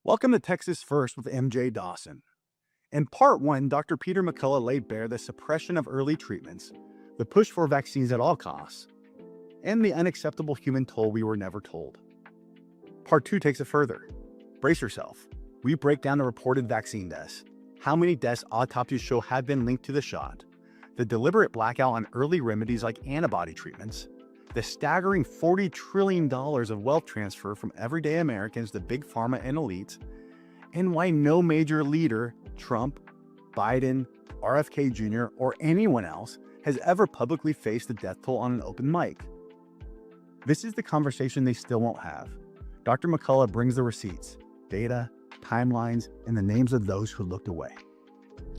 Welcome to Texas First with MJ Dawson. In part one, Dr. Peter McCullough laid bare the suppression of early treatments, the push for vaccines at all costs, and the unacceptable human toll we were never told. Part two takes it further. Brace yourself. We break down the reported vaccine deaths, how many deaths autopsies show have been linked to the shot, the deliberate blackout on early remedies like antibody treatments, the staggering $40 trillion of wealth transfer from everyday Americans to big pharma and elites, and why no major leader, Trump, Biden, RFK Jr., or anyone else, has ever publicly faced the death toll on an open mic. This is the conversation they still won't have. Dr. McCullough brings the receipts, data, timelines, and the names of those who looked away.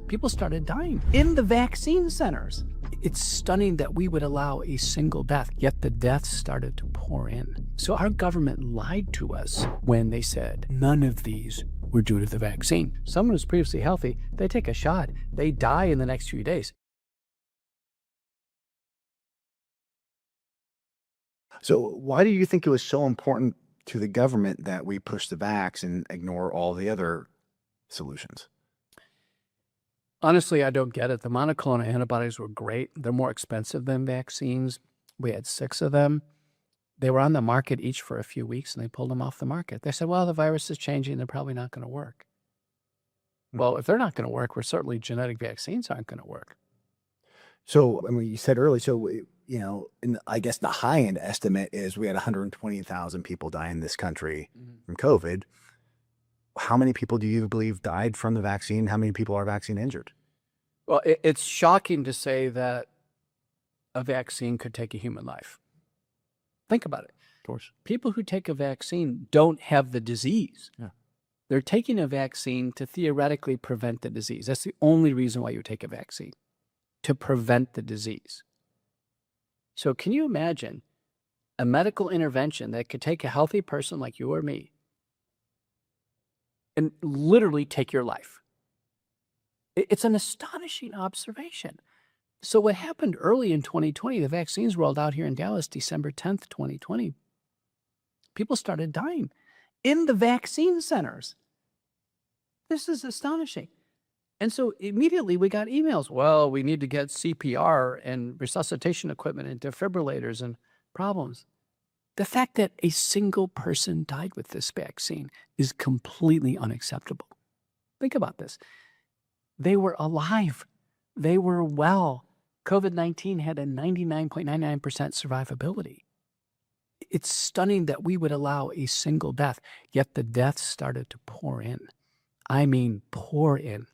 People started dying in the vaccine centers. It's stunning that we would allow a single death, yet the deaths started to pour in. So our government lied to us when they said none of these were due to the vaccine. Someone who's previously healthy, they take a shot, they die in the next few days. So why do you think it was so important to the government that we push the vax and ignore all the other solutions? Honestly, I don't get it. The monoclonal antibodies were great. They're more expensive than vaccines. We had 6 of them. They were on the market each for a few weeks, and they pulled them off the market. They said, well, the virus is changing. They're probably not going to work. Well, if they're not going to work, we're certainly genetic vaccines aren't going to work. So, I mean, you said earlier, I guess the high-end estimate is we had 120,000 people die in this country from COVID. How many people do you believe died from the vaccine? How many people are vaccine injured? Well, it's shocking to say that a vaccine could take a human life. Think about it. Of course. People who take a vaccine don't have the disease. Yeah. They're taking a vaccine to theoretically prevent the disease. That's the only reason why you take a vaccine, to prevent the disease. So can you imagine a medical intervention that could take a healthy person like you or me and literally take your life? It's an astonishing observation. So what happened early in 2020, the vaccines rolled out here in Dallas, December 10th, 2020. People started dying in the vaccine centers. This is astonishing. And so immediately we got emails. Well, we need to get CPR and resuscitation equipment and defibrillators and problems. The fact that a single person died with this vaccine is completely unacceptable. Think about this. They were alive. They were well. COVID-19 had a 99.99% survivability. It's stunning that we would allow a single death, yet the deaths started to pour in. I mean, pour in.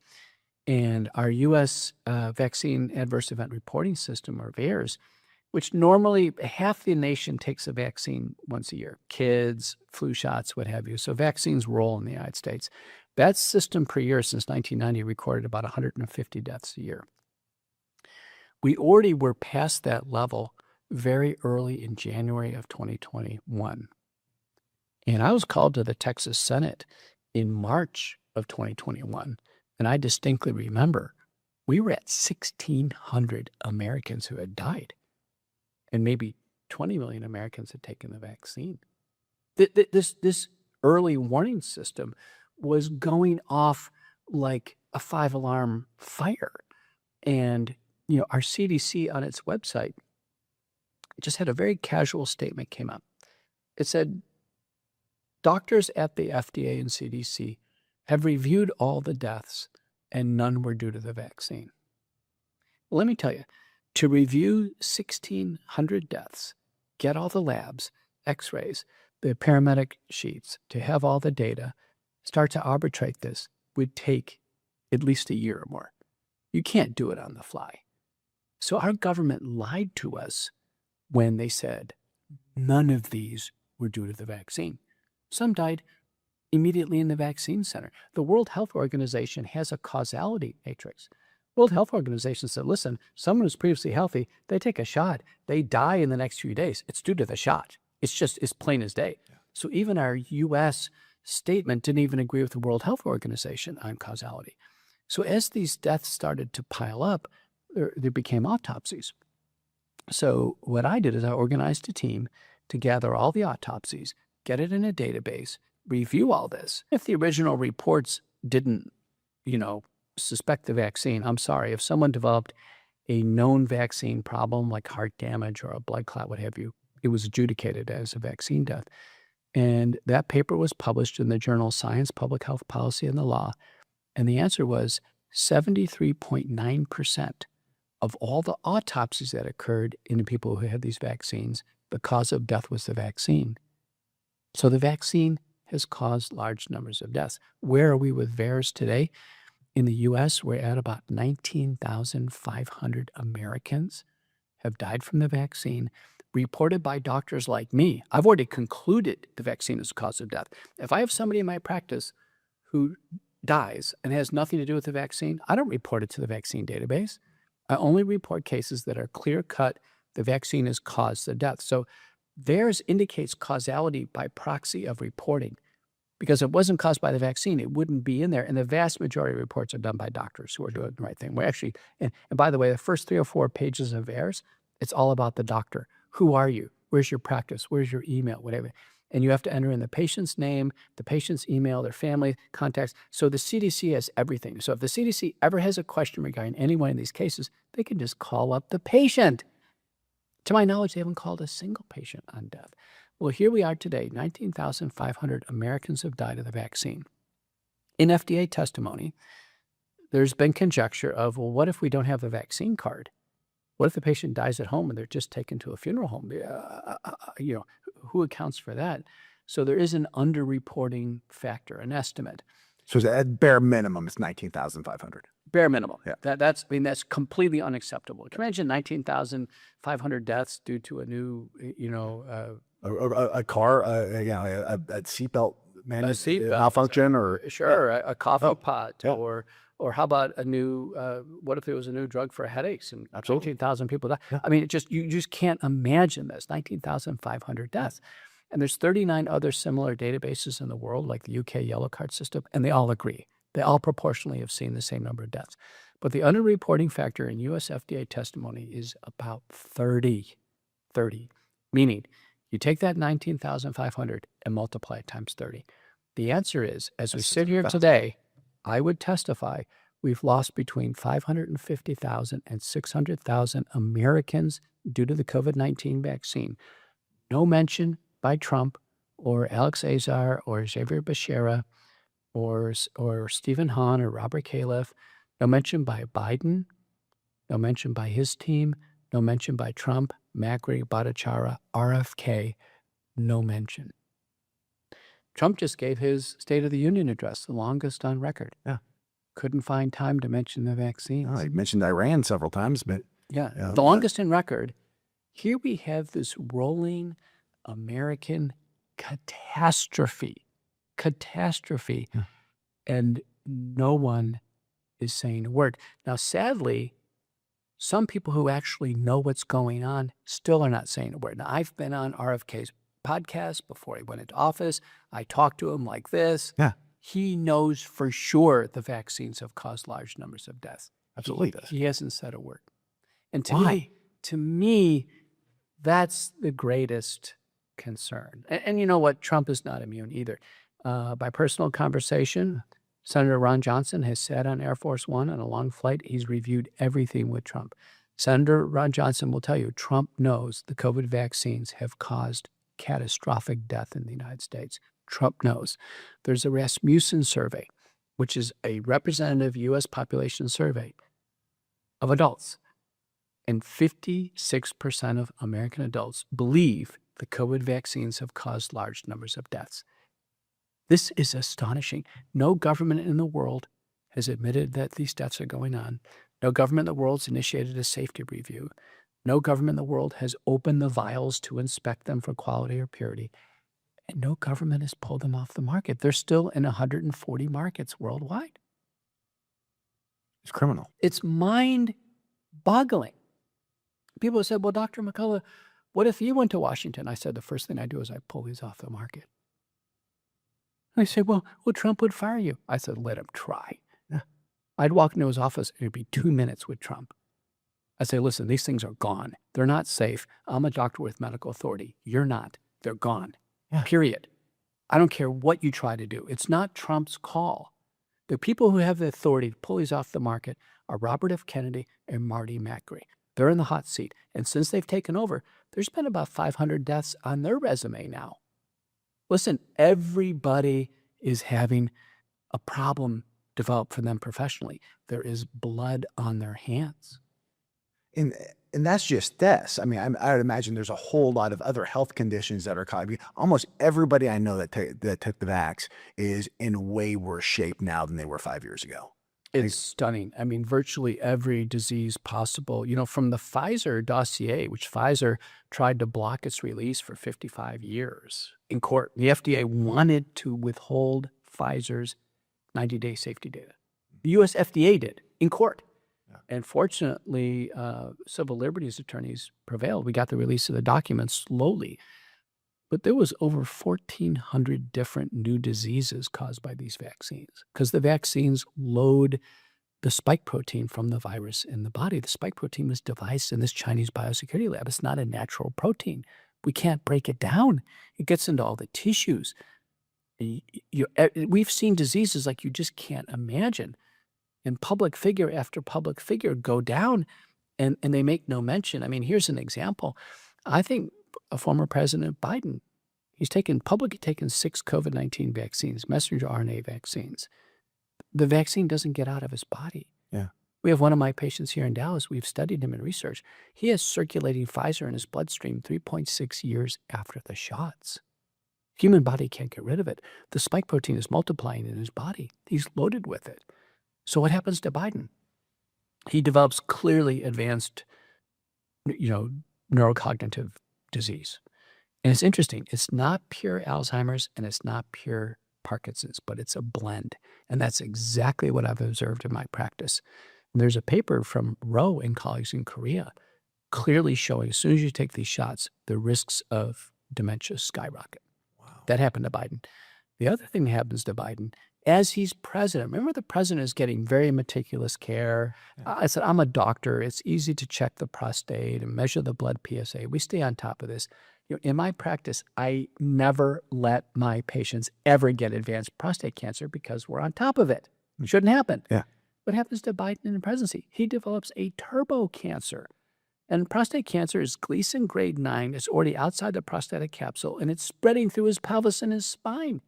And our U.S. Vaccine Adverse Event Reporting System, or VAERS, which normally half the nation takes a vaccine once a year, kids, flu shots, what have you. So vaccines roll in the United States. That system per year since 1990 recorded about 150 deaths a year. We already were past that level very early in January of 2021. And I was called to the Texas Senate in March of 2021. And I distinctly remember we were at 1,600 Americans who had died. And maybe 20 million Americans had taken the vaccine. This early warning system was going off like a 5-alarm fire. And, our CDC on its website just had a very casual statement came up. It said, doctors at the FDA and CDC have reviewed all the deaths and none were due to the vaccine. Well, let me tell you, to review 1,600 deaths, get all the labs, x-rays, the paramedic sheets, to have all the data, start to arbitrate this would take at least a year or more. You can't do it on the fly. So our government lied to us when they said none of these were due to the vaccine. Some died immediately in the vaccine center. The World Health Organization has a causality matrix. World Health Organization said, listen, someone who's previously healthy, they take a shot, they die in the next few days. It's due to the shot. It's plain as day. Yeah. So even our U.S. statement didn't even agree with the World Health Organization on causality. So as these deaths started to pile up, there became autopsies. So what I did is I organized a team to gather all the autopsies, get it in a database, review all this. If the original reports didn't, suspect the vaccine, I'm sorry, if someone developed a known vaccine problem like heart damage or a blood clot, what have you, it was adjudicated as a vaccine death. And that paper was published in the journal Science, Public Health Policy and the Law. And the answer was 73.9% of all the autopsies that occurred in the people who had these vaccines, the cause of death was the vaccine. So the vaccine has caused large numbers of deaths. Where are we with VAERS today? In the U.S., we're at about 19,500 Americans have died from the vaccine, reported by doctors like me. I've already concluded the vaccine is the cause of death. If I have somebody in my practice who dies and has nothing to do with the vaccine, I don't report it to the vaccine database. I only report cases that are clear-cut. The vaccine has caused the death. So VAERS indicates causality by proxy of reporting. Because if it wasn't caused by the vaccine, it wouldn't be in there. And the vast majority of reports are done by doctors who are doing the right thing. We're actually, and by the way, the first 3 or 4 pages of VAERS, it's all about the doctor. Who are you? Where's your practice? Where's your email? Whatever. And you have to enter in the patient's name, the patient's email, their family contacts. So the CDC has everything. So if the CDC ever has a question regarding any one of these cases, they can just call up the patient. To my knowledge, they haven't called a single patient on death. Well, here we are today, 19,500 Americans have died of the vaccine. In FDA testimony, there's been conjecture of, well, what if we don't have the vaccine card? What if the patient dies at home and they're just taken to a funeral home? Who accounts for that? So there is an underreporting factor, an estimate. So at bare minimum, it's 19,500. Bare minimum. Yeah. That's completely unacceptable. Can you imagine 19,500 deaths due to a new, A car, a seatbelt malfunction, or sure, a coffee pot, yeah. or how about a new? What if there was a new drug for headaches and Absolutely. 19,000 people die? Yeah. I mean, you just can't imagine this. 19,500 deaths, and there's 39 other similar databases in the world, like the UK Yellow Card system, and they all agree. They all proportionally have seen the same number of deaths. But the underreporting factor in U.S. FDA testimony is about 30, meaning you take that 19,500 and multiply it times 30. The answer is, as we sit here today, I would testify we've lost between 550,000 and 600,000 Americans due to the COVID-19 vaccine. No mention by Trump or Alex Azar or Xavier Becerra or Stephen Hahn or Robert Califf. No mention by Biden. No mention by his team. No mention by Trump, Macri, Bhattacharya, RFK. No mention. Trump just gave his State of the Union address, the longest on record. Yeah. Couldn't find time to mention the vaccines. I mentioned Iran several times, but the longest in record. Here we have this rolling American catastrophe, and no one is saying a word. Now, sadly, some people who actually know what's going on still are not saying a word. Now, I've been on RFK's podcast before he went into office. I talked to him like this. Yeah. He knows for sure the vaccines have caused large numbers of deaths. Absolutely. He hasn't said a word. And Why? to me, that's the greatest concern. And you know what? Trump is not immune either. By personal conversation, Senator Ron Johnson has sat on Air Force One on a long flight. He's reviewed everything with Trump. Senator Ron Johnson will tell you Trump knows the COVID vaccines have caused catastrophic death in the United States. Trump knows. There's a Rasmussen survey, which is a representative U.S. population survey of adults. And 56% of American adults believe the COVID vaccines have caused large numbers of deaths. This is astonishing. No government in the world has admitted that these deaths are going on. No government in the world has initiated a safety review. No government in the world has opened the vials to inspect them for quality or purity. And no government has pulled them off the market. They're still in 140 markets worldwide. It's criminal. It's mind-boggling. People said, well, Dr. McCullough, what if you went to Washington? I said, the first thing I do is I pull these off the market. And they say, well, Trump would fire you. I said, let him try. Yeah. I'd walk into his office, and it'd be 2 minutes with Trump. I say, listen, these things are gone. They're not safe. I'm a doctor with medical authority. You're not. They're gone. Yeah. Period. I don't care what you try to do. It's not Trump's call. The people who have the authority to pull these off the market are Robert F. Kennedy and Marty McGree. They're in the hot seat. And since they've taken over, there's been about 500 deaths on their resume now. Listen, everybody is having a problem develop for them professionally. There is blood on their hands. And that's just this. I mean, I would imagine there's a whole lot of other health conditions that are causing. Almost everybody I know that took the vax is in way worse shape now than they were 5 years ago. It's stunning. I mean, virtually every disease possible, from the Pfizer dossier, which Pfizer tried to block its release for 55 years in court. The FDA wanted to withhold Pfizer's 90-day safety data. The US FDA did in court. And fortunately, civil liberties attorneys prevailed. We got the release of the documents slowly. But there was over 1,400 different new diseases caused by these vaccines because the vaccines load the spike protein from the virus in the body. The spike protein was devised in this Chinese biosecurity lab. It's not a natural protein. We can't break it down. It gets into all the tissues. We've seen diseases like you just can't imagine. And public figure after public figure go down, and they make no mention. I mean, here's an example. I think a former President Biden, he's publicly taken 6 COVID-19 vaccines, messenger RNA vaccines. The vaccine doesn't get out of his body. Yeah. We have one of my patients here in Dallas. We've studied him in research. He has circulating Pfizer in his bloodstream 3.6 years after the shots. Human body can't get rid of it. The spike protein is multiplying in his body. He's loaded with it. So what happens to Biden? He develops clearly advanced, neurocognitive disease. And it's interesting. It's not pure Alzheimer's and it's not pure Parkinson's, but it's a blend. And that's exactly what I've observed in my practice. And there's a paper from Rowe and colleagues in Korea clearly showing as soon as you take these shots, the risks of dementia skyrocket. Wow. That happened to Biden. The other thing that happens to Biden, as he's president, remember the president is getting very meticulous care. Yeah. I said, I'm a doctor. It's easy to check the prostate and measure the blood PSA. We stay on top of this. In my practice, I never let my patients ever get advanced prostate cancer because we're on top of it. It shouldn't happen. Yeah. What happens to Biden in the presidency? He develops a turbo cancer. And prostate cancer is Gleason grade 9. It's already outside the prostatic capsule, and it's spreading through his pelvis and his spine.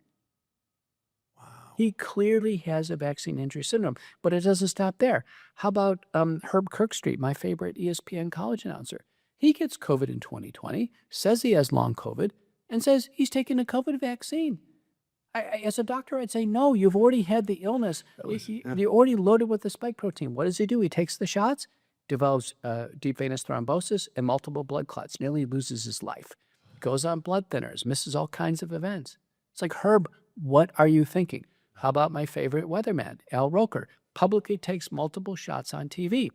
He clearly has a vaccine injury syndrome, but it doesn't stop there. How about Herb Kirkstreet, my favorite ESPN college announcer? He gets COVID in 2020, says he has long COVID, and says he's taking a COVID vaccine. As a doctor, I'd say, no, you've already had the illness. You're already loaded with the spike protein. What does he do? He takes the shots, develops deep venous thrombosis and multiple blood clots, nearly loses his life. Goes on blood thinners, misses all kinds of events. It's like, Herb, what are you thinking? How about my favorite weatherman, Al Roker, publicly takes multiple shots on TV?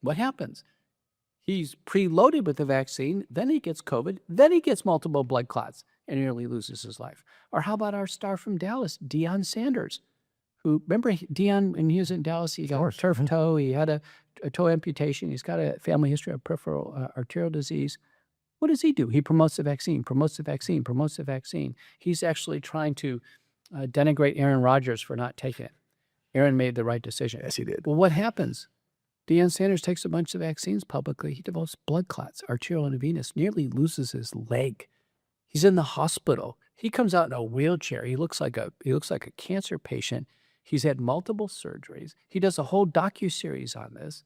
What happens? He's preloaded with the vaccine, then he gets COVID, then he gets multiple blood clots and nearly loses his life. Or how about our star from Dallas, Deion Sanders, who, remember Deion, when he was in Dallas, he got a turf toe, he had a toe amputation, he's got a family history of peripheral arterial disease. What does he do? He promotes the vaccine, promotes the vaccine, promotes the vaccine. He's actually trying to denigrate Aaron Rodgers for not taking it. Aaron made the right decision. Yes, he did. Well, what happens? Deion Sanders takes a bunch of vaccines publicly. He develops blood clots, arterial and venous, nearly loses his leg. He's in the hospital. He comes out in a wheelchair. He looks like a cancer patient. He's had multiple surgeries. He does a whole docuseries on this.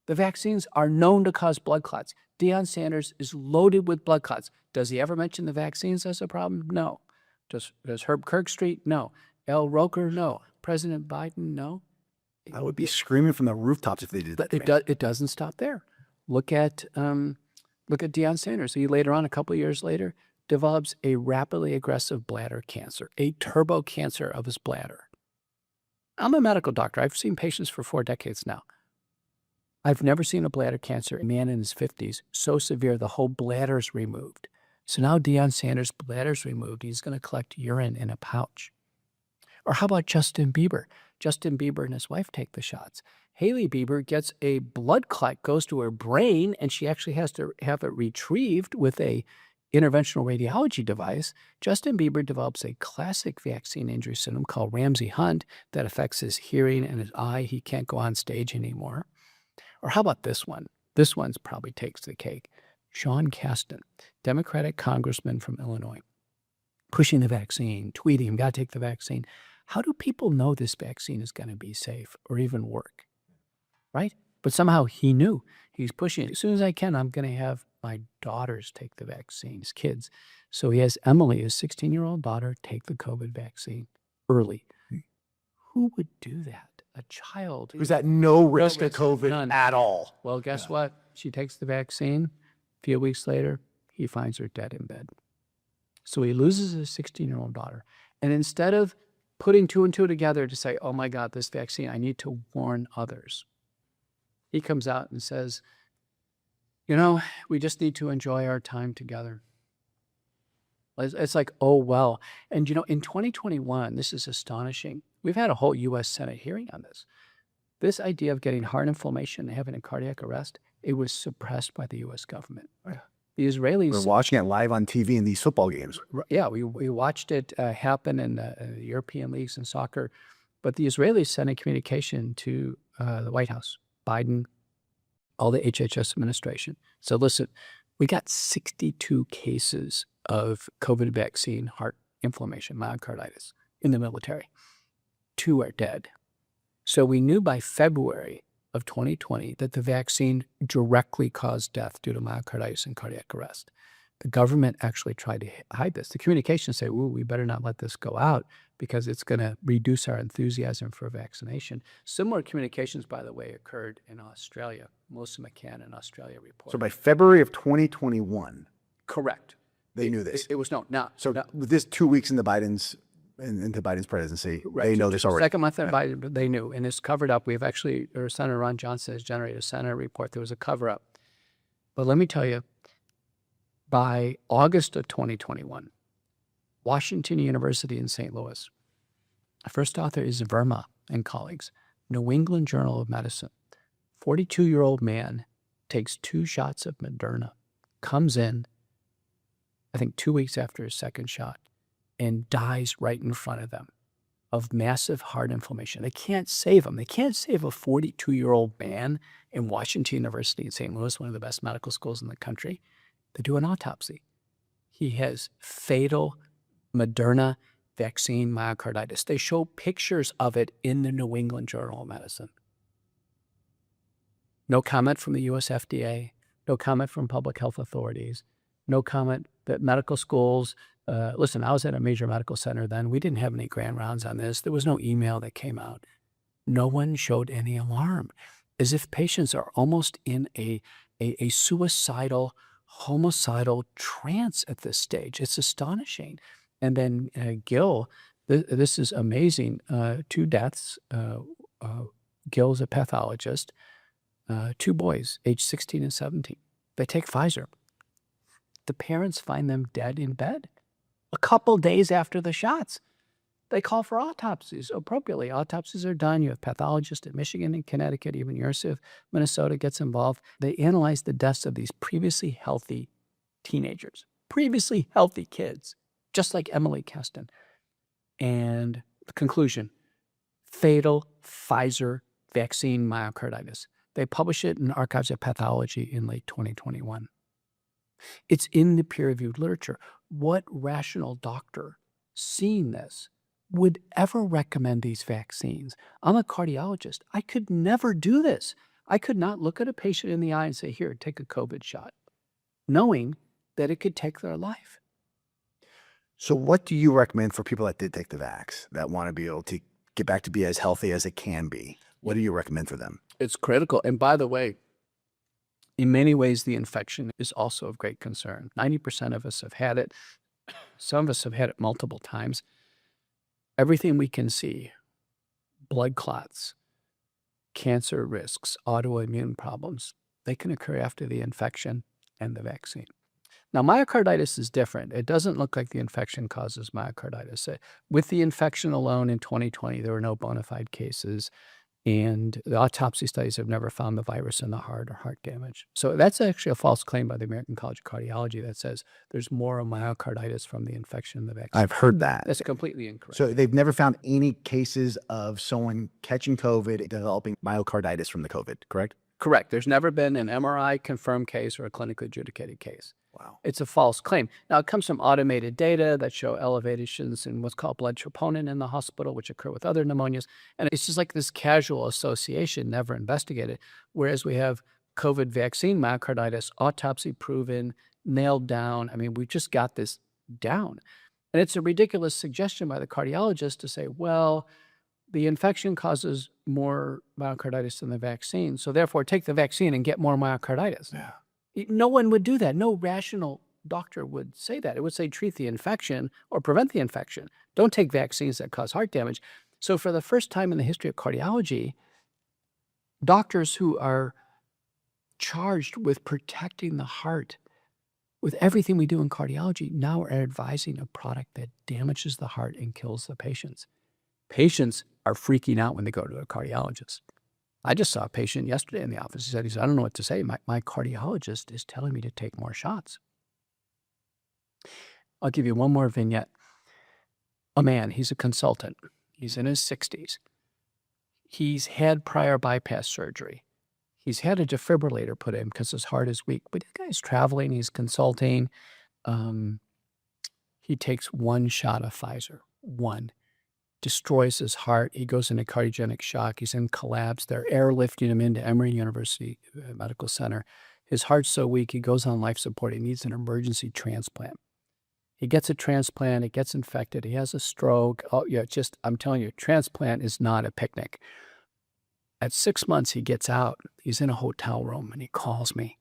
The vaccines are known to cause blood clots. Deion Sanders is loaded with blood clots. Does he ever mention the vaccines as a problem? No. Does Herb Kirkstreet? No. Al Roker? No. President Biden? No. I would be screaming from the rooftops if they did that. But it doesn't stop there. Look at Deion Sanders. He later on, a couple of years later, develops a rapidly aggressive bladder cancer, a turbo cancer of his bladder. I'm a medical doctor. I've seen patients for 4 decades now. I've never seen a bladder cancer in a man in his 50s so severe the whole bladder's removed. So now Deion Sanders' bladder's removed. He's going to collect urine in a pouch. Or how about Justin Bieber? Justin Bieber and his wife take the shots. Hailey Bieber gets a blood clot, goes to her brain, and she actually has to have it retrieved with a interventional radiology device, Justin Bieber develops a classic vaccine injury syndrome called Ramsey-Hunt that affects his hearing and his eye. He can't go on stage anymore. Or how about this one? This one's probably takes the cake. Sean Casten, Democratic congressman from Illinois, pushing the vaccine, tweeting, got to take the vaccine. How do people know this vaccine is going to be safe or even work, right? But somehow he knew. He's pushing it. As soon as I can, I'm going to have my daughters take the vaccine, his kids. So he has Emily, his 16-year-old daughter, take the COVID vaccine early. Who would do that? A child. Who's at no risk of risk, COVID none. at all. Well, guess what? She takes the vaccine. A few weeks later, he finds her dead in bed. So he loses his 16-year-old daughter. And instead of putting two and two together to say, oh my God, this vaccine, I need to warn others, he comes out and says, you know, we just need to enjoy our time together. It's like, oh, well. And, you know, in 2021, this is astonishing. We've had a whole U.S. Senate hearing on this. This idea of getting heart inflammation and having a cardiac arrest, it was suppressed by the U.S. government. The Israelis... We're watching it live on TV in these football games. Yeah, we watched it happen in the European leagues and soccer. But the Israelis sent a communication to the White House, Biden, all the HHS administration. So listen, we got 62 cases of COVID vaccine heart inflammation, myocarditis, in the military. 2 are dead. So we knew by February of 2020 that the vaccine directly caused death due to myocarditis and cardiac arrest. The government actually tried to hide this. The communications say, ooh, we better not let this go out because it's going to reduce our enthusiasm for vaccination. Similar communications, by the way, occurred in Australia. Melissa McCann in Australia reported. So by February of 2021, correct. They knew this. It was known. Now, with this 2 weeks into Biden's presidency, right, they know this already. Second month of Biden, they knew, and it's covered up. We've actually, or Senator Ron Johnson has generated a Senate report. There was a cover up. But let me tell you, by August of 2021, Washington University in St. Louis, the first author is Verma and colleagues, New England Journal of Medicine, 42-year-old man takes 2 shots of Moderna, comes in, I think 2 weeks after his second shot, and dies right in front of them of massive heart inflammation. They can't save him. They can't save a 42-year-old man in Washington University in St. Louis, one of the best medical schools in the country. They do an autopsy. He has fatal Moderna vaccine myocarditis. They show pictures of it in the New England Journal of Medicine. No comment from the US FDA, no comment from public health authorities, no comment that medical schools, listen, I was at a major medical center then. We didn't have any grand rounds on this. There was no email that came out. No one showed any alarm, as if patients are almost in a suicidal, homicidal trance at this stage. It's astonishing. And then Gil, this is amazing, 2 deaths. Gil's a pathologist, 2 boys, age 16 and 17. They take Pfizer. The parents find them dead in bed a couple days after the shots. They call for autopsies appropriately. Autopsies are done. You have pathologists at Michigan and Connecticut, even University of Minnesota gets involved. They analyze the deaths of these previously healthy teenagers, previously healthy kids, just like Emily Casten. And the conclusion, fatal Pfizer vaccine myocarditis. They publish it in Archives of Pathology in late 2021. It's in the peer-reviewed literature. What rational doctor seeing this would ever recommend these vaccines? I'm a cardiologist. I could never do this. I could not look at a patient in the eye and say, here, take a COVID shot, knowing that it could take their life. So what do you recommend for people that did take the vax, that want to be able to get back to be as healthy as it can be? What do you recommend for them? It's critical. And by the way, in many ways, the infection is also of great concern. 90% of us have had it. Some of us have had it multiple times. Everything we can see, blood clots, cancer risks, autoimmune problems, they can occur after the infection and the vaccine. Now, myocarditis is different. It doesn't look like the infection causes myocarditis. With the infection alone in 2020, there were no bona fide cases. And the autopsy studies have never found the virus in the heart or heart damage. So that's actually a false claim by the American College of Cardiology that says there's more myocarditis from the infection in the vaccine. I've heard that. That's completely incorrect. So they've never found any cases of someone catching COVID, developing myocarditis from the COVID, correct? Correct. There's never been an MRI confirmed case or a clinically adjudicated case. Wow. It's a false claim. Now, it comes from automated data that show elevations in what's called blood troponin in the hospital, which occur with other pneumonias. And it's just like this casual association, never investigated. Whereas we have COVID vaccine myocarditis, autopsy proven, nailed down. I mean, we just got this down. And it's a ridiculous suggestion by the cardiologist to say, well, the infection causes more myocarditis than the vaccine, so therefore take the vaccine and get more myocarditis. Yeah. No one would do that. No rational doctor would say that. It would say treat the infection or prevent the infection. Don't take vaccines that cause heart damage. So for the first time in the history of cardiology, doctors who are charged with protecting the heart with everything we do in cardiology now are advising a product that damages the heart and kills the patients. Patients are freaking out when they go to a cardiologist. I just saw a patient yesterday in the office. He said, I don't know what to say. My cardiologist is telling me to take more shots. I'll give you one more vignette. A man, he's a consultant. He's in his 60s. He's had prior bypass surgery. He's had a defibrillator put in because his heart is weak. But the guy's traveling, he's consulting. He takes one shot of Pfizer, one. Destroys his heart. He goes into cardiogenic shock. He's in collapse. They're airlifting him into Emory University Medical Center. His heart's so weak, he goes on life support. He needs an emergency transplant. He gets a transplant. It gets infected. He has a stroke. Oh, yeah, I'm telling you, transplant is not a picnic. At 6 months, he gets out. He's in a hotel room, and he calls me.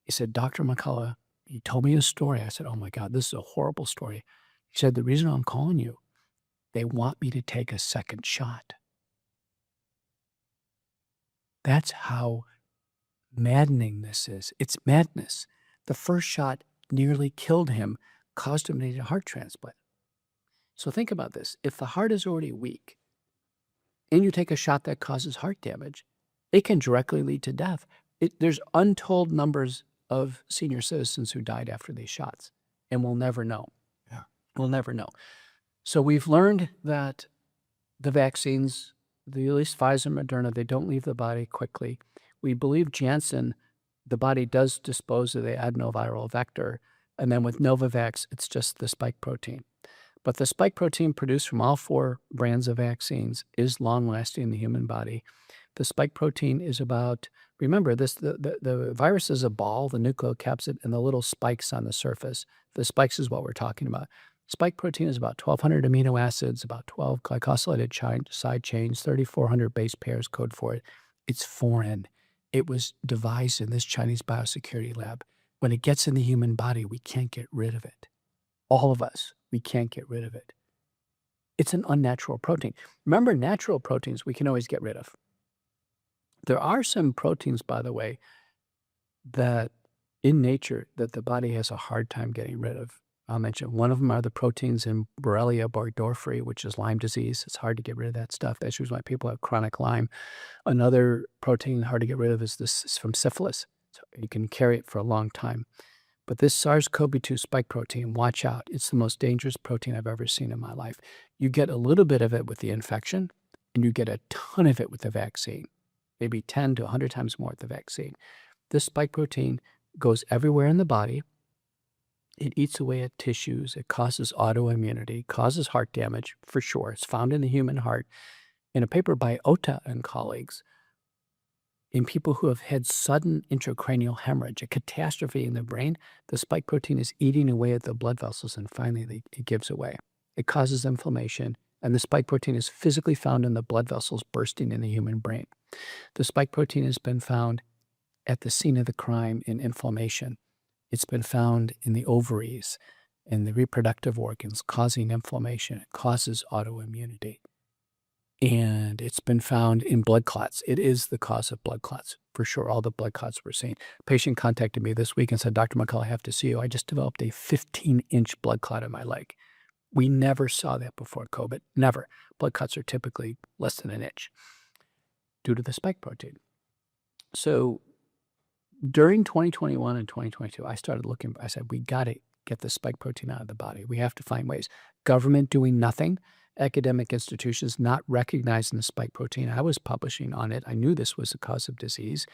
He said, Dr. McCullough, he told me a story. I said, oh, my God, this is a horrible story. He said, the reason I'm calling you, they want me to take a second shot. That's how maddening this is. It's madness. The first shot nearly killed him, caused him to need a heart transplant. So think about this. If the heart is already weak and you take a shot that causes heart damage, it can directly lead to death. There's untold numbers of senior citizens who died after these shots, and we'll never know. Yeah. We'll never know. So we've learned that the vaccines, at least Pfizer and Moderna, they don't leave the body quickly. We believe Janssen, the body does dispose of the adenoviral vector. And then with Novavax, it's just the spike protein. But the spike protein produced from all 4 brands of vaccines is long-lasting in the human body. The spike protein is about, remember, the virus is a ball, the nucleocapsid, and the little spikes on the surface. The spikes is what we're talking about. Spike protein is about 1,200 amino acids, about 12 glycosylated side chains, 3,400 base pairs code for it. It's foreign. It was devised in this Chinese biosecurity lab. When it gets in the human body, we can't get rid of it. All of us, we can't get rid of it. It's an unnatural protein. Remember, natural proteins we can always get rid of. There are some proteins, by the way, that in nature that the body has a hard time getting rid of. I'll mention one of them are the proteins in Borrelia burgdorferi, which is Lyme disease. It's hard to get rid of that stuff. That's usually why people have chronic Lyme. Another protein hard to get rid of is from syphilis. So you can carry it for a long time. But this SARS-CoV-2 spike protein, watch out. It's the most dangerous protein I've ever seen in my life. You get a little bit of it with the infection, and you get a ton of it with the vaccine, maybe 10 to 100 times more with the vaccine. This spike protein goes everywhere in the body. It eats away at tissues. It causes autoimmunity, causes heart damage, for sure. It's found in the human heart. In a paper by Ota and colleagues, in people who have had sudden intracranial hemorrhage, a catastrophe in the brain, the spike protein is eating away at the blood vessels, and finally it gives away. It causes inflammation, and the spike protein is physically found in the blood vessels bursting in the human brain. The spike protein has been found at the scene of the crime in inflammation. It's been found in the ovaries and the reproductive organs, causing inflammation. It causes autoimmunity. And it's been found in blood clots. It is the cause of blood clots, for sure, all the blood clots we're seeing. A patient contacted me this week and said, Dr. McCullough, I have to see you. I just developed a 15-inch blood clot in my leg. We never saw that before COVID, never. Blood clots are typically less than an inch. due to the spike protein. So during 2021 and 2022, I started looking, I said, we got to get the spike protein out of the body. We have to find ways. Government doing nothing, academic institutions not recognizing the spike protein. I was publishing on it. I knew this was the cause of disease.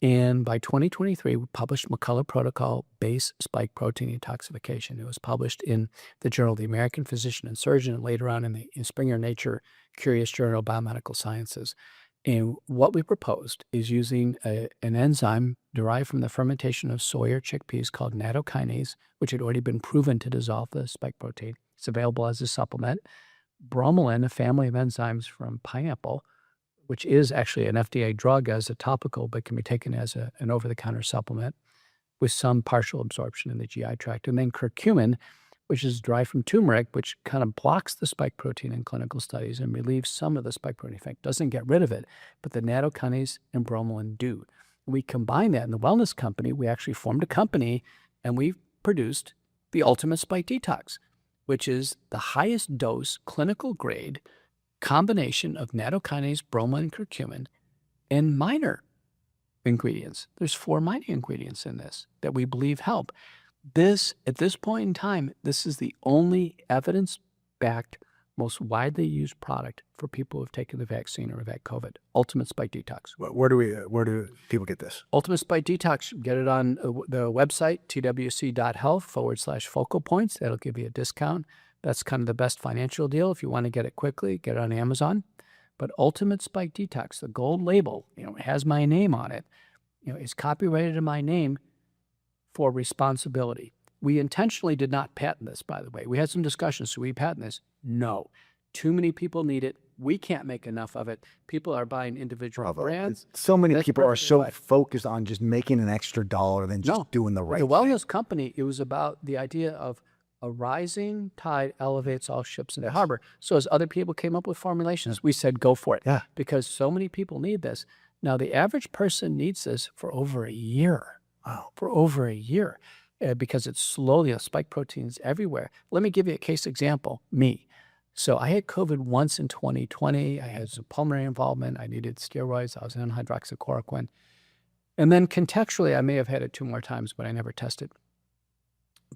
And by 2023, we published McCullough Protocol Base Spike Protein Detoxification. It was published in the Journal of the American Physician and Surgeon, and later on in Springer Nature Curious Journal of Biomedical Sciences. And what we proposed is using an enzyme derived from the fermentation of soy or chickpeas called nattokinase, which had already been proven to dissolve the spike protein. It's available as a supplement. Bromelain, a family of enzymes from pineapple, which is actually an FDA drug as a topical, but can be taken as an over-the-counter supplement with some partial absorption in the GI tract. And then curcumin, which is derived from turmeric, which kind of blocks the spike protein in clinical studies and relieves some of the spike protein effect. Doesn't get rid of it, but the nattokinase and bromelain do. We combine that in the wellness company. We actually formed a company, and we produced the ultimate spike detox, which is the highest dose clinical grade combination of nattokinase, bromelain, curcumin, and minor ingredients. There's 4 minor ingredients in this that we believe help. This, at this point in time, this is the only evidence-backed, most widely used product for people who have taken the vaccine or have had COVID. Ultimate Spike Detox. Where do people get this? Ultimate Spike Detox, get it on the website, twc.health/focal points. That'll give you a discount. That's kind of the best financial deal. If you want to get it quickly, get it on Amazon. But Ultimate Spike Detox, the gold label, it has my name on it. It's copyrighted in my name for responsibility. We intentionally did not patent this, by the way. We had some discussions. Should we patent this? No. Too many people need it. We can't make enough of it. People are buying individual brands. So many people are so focused on just making an extra dollar than just doing the right thing. The wellness company, it was about the idea of a rising tide elevates all ships in the harbor. So as other people came up with formulations, we said, go for it. Yeah. Because so many people need this. Now, the average person needs this for over a year. Wow. For over a year. Because it's slowly, spike proteins everywhere. Let me give you a case example. Me. So I had COVID once in 2020. I had some pulmonary involvement. I needed steroids. I was on hydroxychloroquine. And then contextually, I may have had it 2 more times, but I never tested.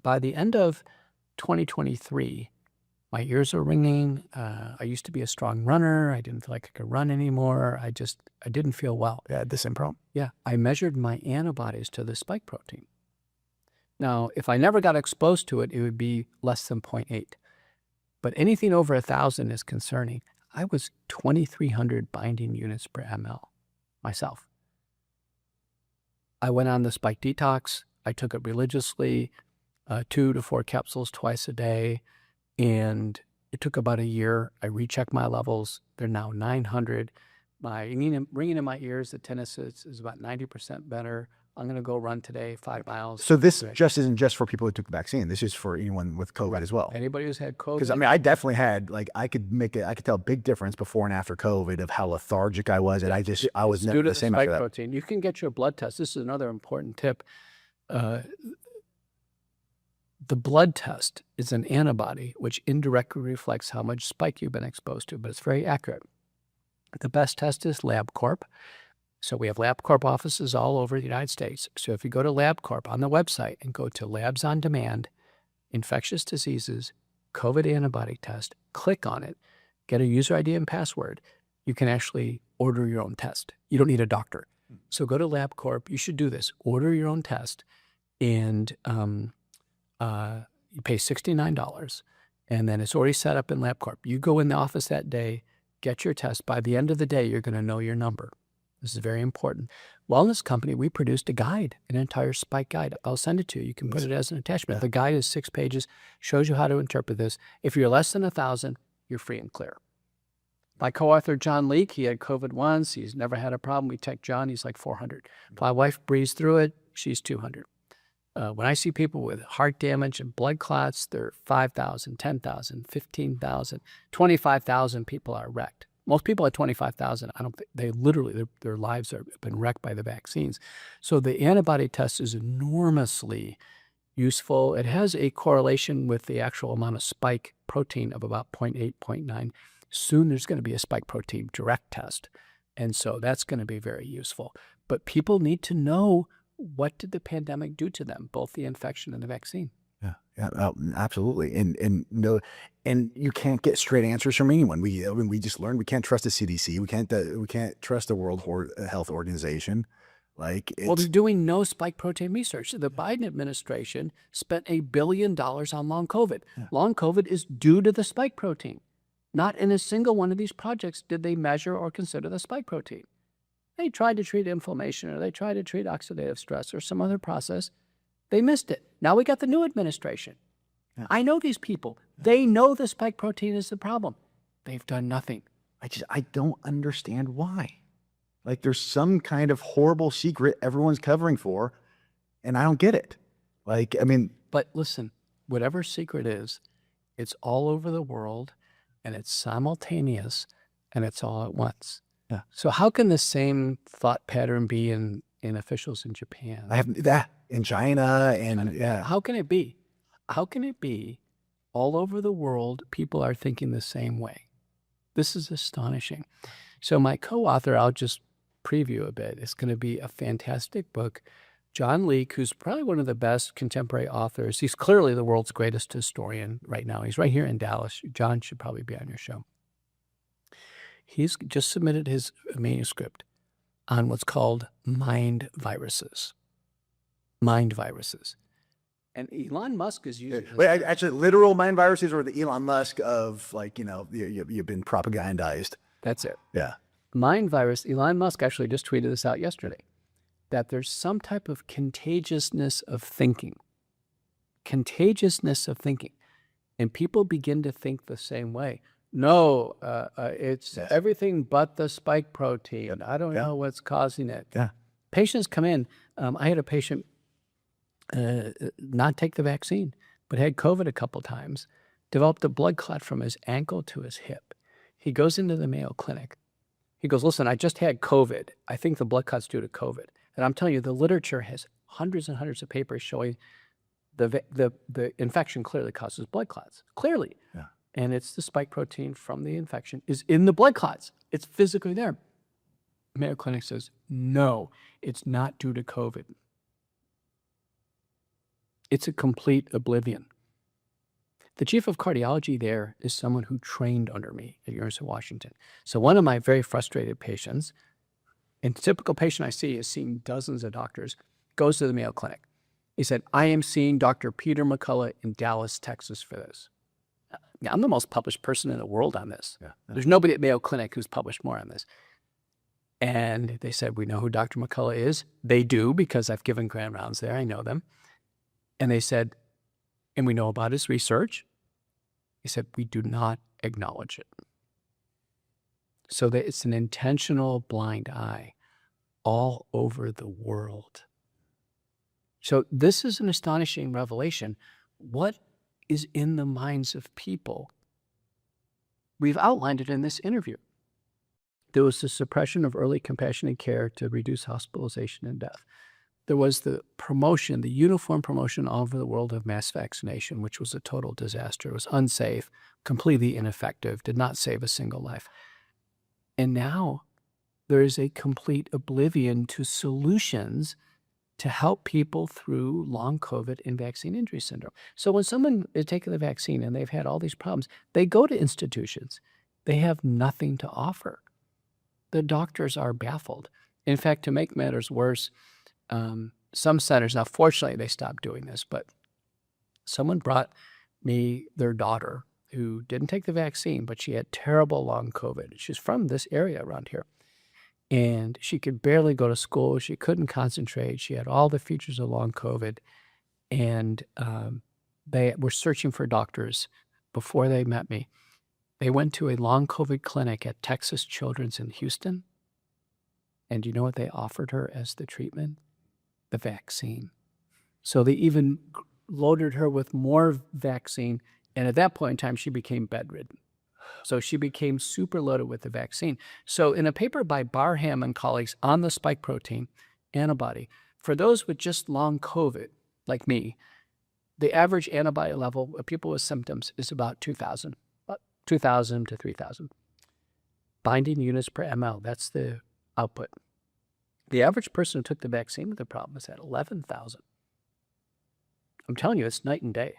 By the end of 2023, my ears are ringing. I used to be a strong runner. I didn't feel like I could run anymore. I didn't feel well. Yeah, the same problem. Yeah, I measured my antibodies to the spike protein. Now, if I never got exposed to it, it would be less than 0.8. But anything over 1,000 is concerning. I was 2,300 binding units per ml myself. I went on the spike detox. I took it religiously. 2 to 4 capsules twice a day, and it took about a year. I rechecked my levels. They're now 900. My ringing in my ears, the tinnitus is about 90% better. I'm going to go run today, 5 miles. So this just isn't just for people who took the vaccine. This is for anyone with COVID as well. Anybody who's had COVID. Because I definitely had, I could tell a big difference before and after COVID of how lethargic I was, and I was never the same after that. Protein. You can get your blood test. This is another important tip. The blood test is an antibody which indirectly reflects how much spike you've been exposed to, but it's very accurate. The best test is LabCorp. So we have LabCorp offices all over the United States. So if you go to LabCorp on the website and go to Labs on Demand, Infectious Diseases, COVID Antibody Test, click on it, get a user ID and password, you can actually order your own test. You don't need a doctor. So go to LabCorp. You should do this. Order your own test, and you pay $69, and then it's already set up in LabCorp. You go in the office that day, get your test. By the end of the day, you're going to know your number. This is very important. Wellness Company, we produced a guide, an entire spike guide. I'll send it to you. You can put it as an attachment. The guide is 6 pages, shows you how to interpret this. If you're less than 1,000, you're free and clear. My co-author, John Leake, he had COVID once. He's never had a problem. We checked John. He's like 400. My wife breezed through it. She's 200. When I see people with heart damage and blood clots, they're 5,000, 10,000, 15,000, 25,000 people are wrecked. Most people at 25,000, they literally, their lives have been wrecked by the vaccines. So the antibody test is enormously useful. It has a correlation with the actual amount of spike protein of about 0.8, 0.9. Soon there's going to be a spike protein direct test And so that's going to be very useful. But people need to know, what did the pandemic do to them, both the infection and the vaccine? Yeah, absolutely. And no, and you can't get straight answers from anyone. I mean, we just learned we can't trust the CDC. We can't trust the Health Organization. Like, Well, they're it's doing no spike protein research. The Biden administration spent $1 billion on long COVID. Long COVID is due to the spike protein. Not in a single one of these projects did they measure or consider the spike protein. They tried to treat inflammation, or they tried to treat oxidative stress or some other process. They missed it. Now we got the new administration. I know these people. They know the spike protein is the problem. They've done nothing. I don't understand why. Like, there's some kind of horrible secret everyone's covering for, and I don't get it. Like, I mean, But listen, whatever secret is, it's all over the world, and it's simultaneous, and it's all at once. Yeah. So how can the same thought pattern be in officials in Japan? I have that in China, and yeah. How can it be? How can it be all over the world people are thinking the same way? This is astonishing. So my co-author, I'll just preview a bit, is going to be a fantastic book. John Leake, who's probably one of the best contemporary authors. He's clearly the world's greatest historian right now. He's right here in Dallas. John should probably be on your show. He's just submitted his manuscript on what's called mind viruses. Mind viruses. And Elon Musk is using this. Wait, actually, literal mind viruses, or the Elon Musk of, like, you've been propagandized. That's it. Yeah. Mind virus, Elon Musk actually just tweeted this out yesterday, that there's some type of contagiousness of thinking. Contagiousness of thinking. And people begin to think the same way. No, it's everything but the spike protein. I don't know what's causing it. Yeah. Patients come in. I had a patient not take the vaccine, but had COVID a couple times, developed a blood clot from his ankle to his hip. He goes into the Mayo Clinic. He goes, listen, I just had COVID. I think the blood clot's due to COVID. And I'm telling you, the literature has hundreds and hundreds of papers showing the infection clearly causes blood clots. Clearly. Yeah. And it's the spike protein from the infection is in the blood clots. It's physically there. Mayo Clinic says, no, it's not due to COVID. It's a complete oblivion. The chief of cardiology there is someone who trained under me at University of Washington. So one of my very frustrated patients, and typical patient I see is seeing dozens of doctors, goes to the Mayo Clinic. He said, I am seeing Dr. Peter McCullough in Dallas, Texas for this. Yeah, I'm the most published person in the world on this. Yeah. There's nobody at Mayo Clinic who's published more on this. And they said, we know who Dr. McCullough is. They do, because I've given grand rounds there. I know them. And they said, and we know about his research. He said, we do not acknowledge it. So that it's an intentional blind eye all over the world. So this is an astonishing revelation. What is in the minds of people? We've outlined it in this interview. There was the suppression of early compassionate care to reduce hospitalization and death. There was the promotion, the uniform promotion all over the world of mass vaccination, which was a total disaster. It was unsafe, completely ineffective, did not save a single life. And now there is a complete oblivion to solutions to help people through long COVID and vaccine injury syndrome. So when someone is taking the vaccine and they've had all these problems, they go to institutions. They have nothing to offer. The doctors are baffled. In fact, to make matters worse, some centers, now fortunately they stopped doing this, but someone brought me their daughter who didn't take the vaccine, but she had terrible long COVID. She's from this area around here. And she could barely go to school. She couldn't concentrate. She had all the features of long COVID. And they were searching for doctors before they met me. They went to a long COVID clinic at Texas Children's in Houston. And do you know what they offered her as the treatment? The vaccine. So they even loaded her with more vaccine. And at that point in time, she became bedridden. So she became super loaded with the vaccine. So in a paper by Barham and colleagues on the spike protein antibody, for those with just long COVID, like me, the average antibody level of people with symptoms is about 2,000 to 3,000. Binding units per ml, that's the output. The average person who took the vaccine with the problem is at 11,000. I'm telling you, it's night and day.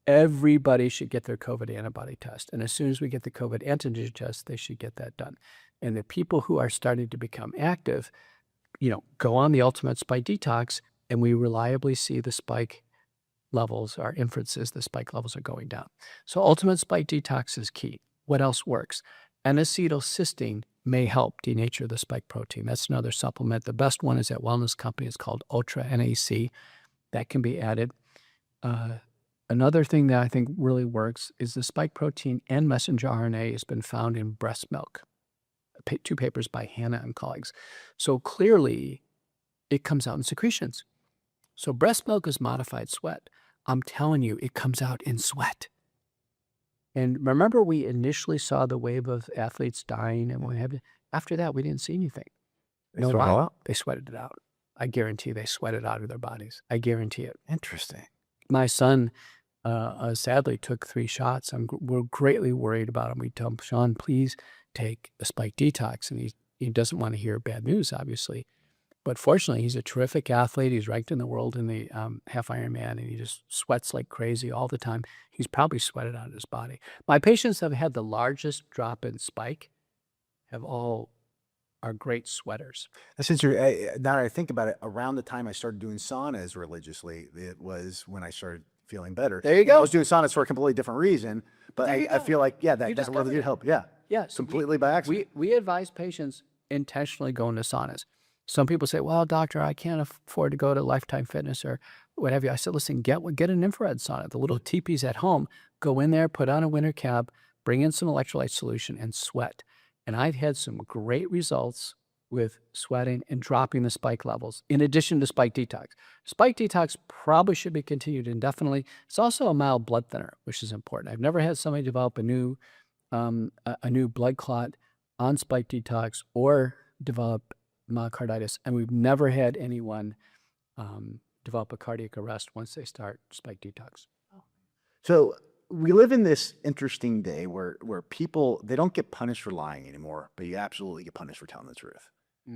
Everybody should get their COVID antibody test. And as soon as we get the COVID antigen test, they should get that done. And the people who are starting to become active, go on the ultimate spike detox, and we reliably see the spike levels, our inferences, the spike levels are going down. So ultimate spike detox is key. What else works? N-acetylcysteine may help denature the spike protein. That's another supplement. The best one is at Wellness Company. It's called Ultra NAC. That can be added. Another thing that I think really works is the spike protein and messenger RNA has been found in breast milk. 2 papers by Hannah and colleagues. So clearly, it comes out in secretions. So breast milk is modified sweat. I'm telling you, it comes out in sweat. And remember, we initially saw the wave of athletes dying, and after that, we didn't see anything. They sweat it all out? They sweated it out. I guarantee they sweat it out of their bodies. I guarantee it. Interesting. My son sadly took 3 shots. We're greatly worried about him. We tell him, Sean, please take a spike detox. And he doesn't want to hear bad news, obviously. But fortunately, he's a terrific athlete. He's ranked in the world in the half Ironman, and he just sweats like crazy all the time. He's probably sweated out of his body. My patients have had the largest drop in spike, are great sweaters. That's interesting. Now that I think about it, around the time I started doing saunas religiously, it was when I started feeling better. There you go. I was doing saunas for a completely different reason, but I feel like, that really discovered did it. help. Yeah. Yeah. So Completely by accident. we advise patients intentionally going to saunas. Some people say, well, doctor, I can't afford to go to Lifetime Fitness or what have you. I said, listen, get an infrared sauna, the little teepees at home. Go in there, put on a winter cap, bring in some electrolyte solution, and sweat. And I've had some great results with sweating and dropping the spike levels, in addition to spike detox. Spike detox probably should be continued indefinitely. It's also a mild blood thinner, which is important. I've never had somebody develop a new blood clot on spike detox or develop myocarditis, and we've never had anyone develop a cardiac arrest once they start spike detox. So we live in this interesting day where people, they don't get punished for lying anymore, but you absolutely get punished for telling the truth.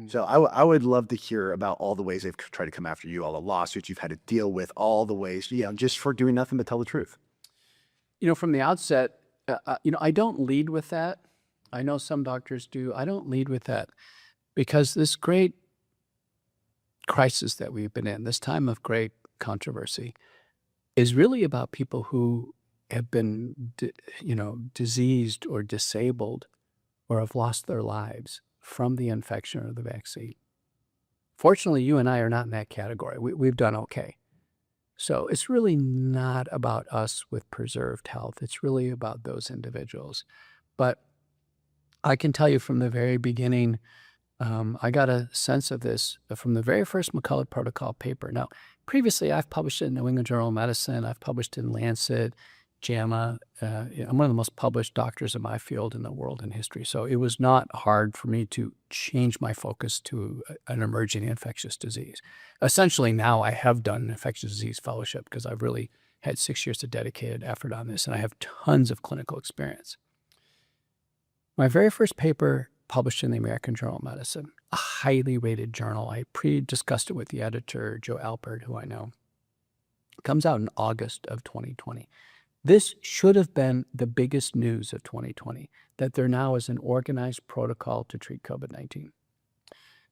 So I would love to hear about all the ways they've tried to come after you, all the lawsuits you've had to deal with, all the ways, just for doing nothing but tell the truth. From the outset, I don't lead with that. I know some doctors do. I don't lead with that because this great crisis that we've been in, this time of great controversy, is really about people who have been, diseased or disabled or have lost their lives from the infection or the vaccine. Fortunately, you and I are not in that category. We've done okay. So it's really not about us with preserved health. It's really about those individuals. But I can tell you from the very beginning, I got a sense of this from the very first McCullough Protocol paper. Now, previously, I've published it in New England Journal of Medicine. I've published in Lancet, JAMA. I'm one of the most published doctors in my field in the world in history. So it was not hard for me to change my focus to an emerging infectious disease. Essentially, now I have done an infectious disease fellowship because I've really had 6 years of dedicated effort on this, and I have tons of clinical experience. My very first paper published in the American Journal of Medicine, a highly rated journal. I discussed it with the editor, Joe Alpert, who I know. It comes out in August of 2020. This should have been the biggest news of 2020, that there now is an organized protocol to treat COVID-19.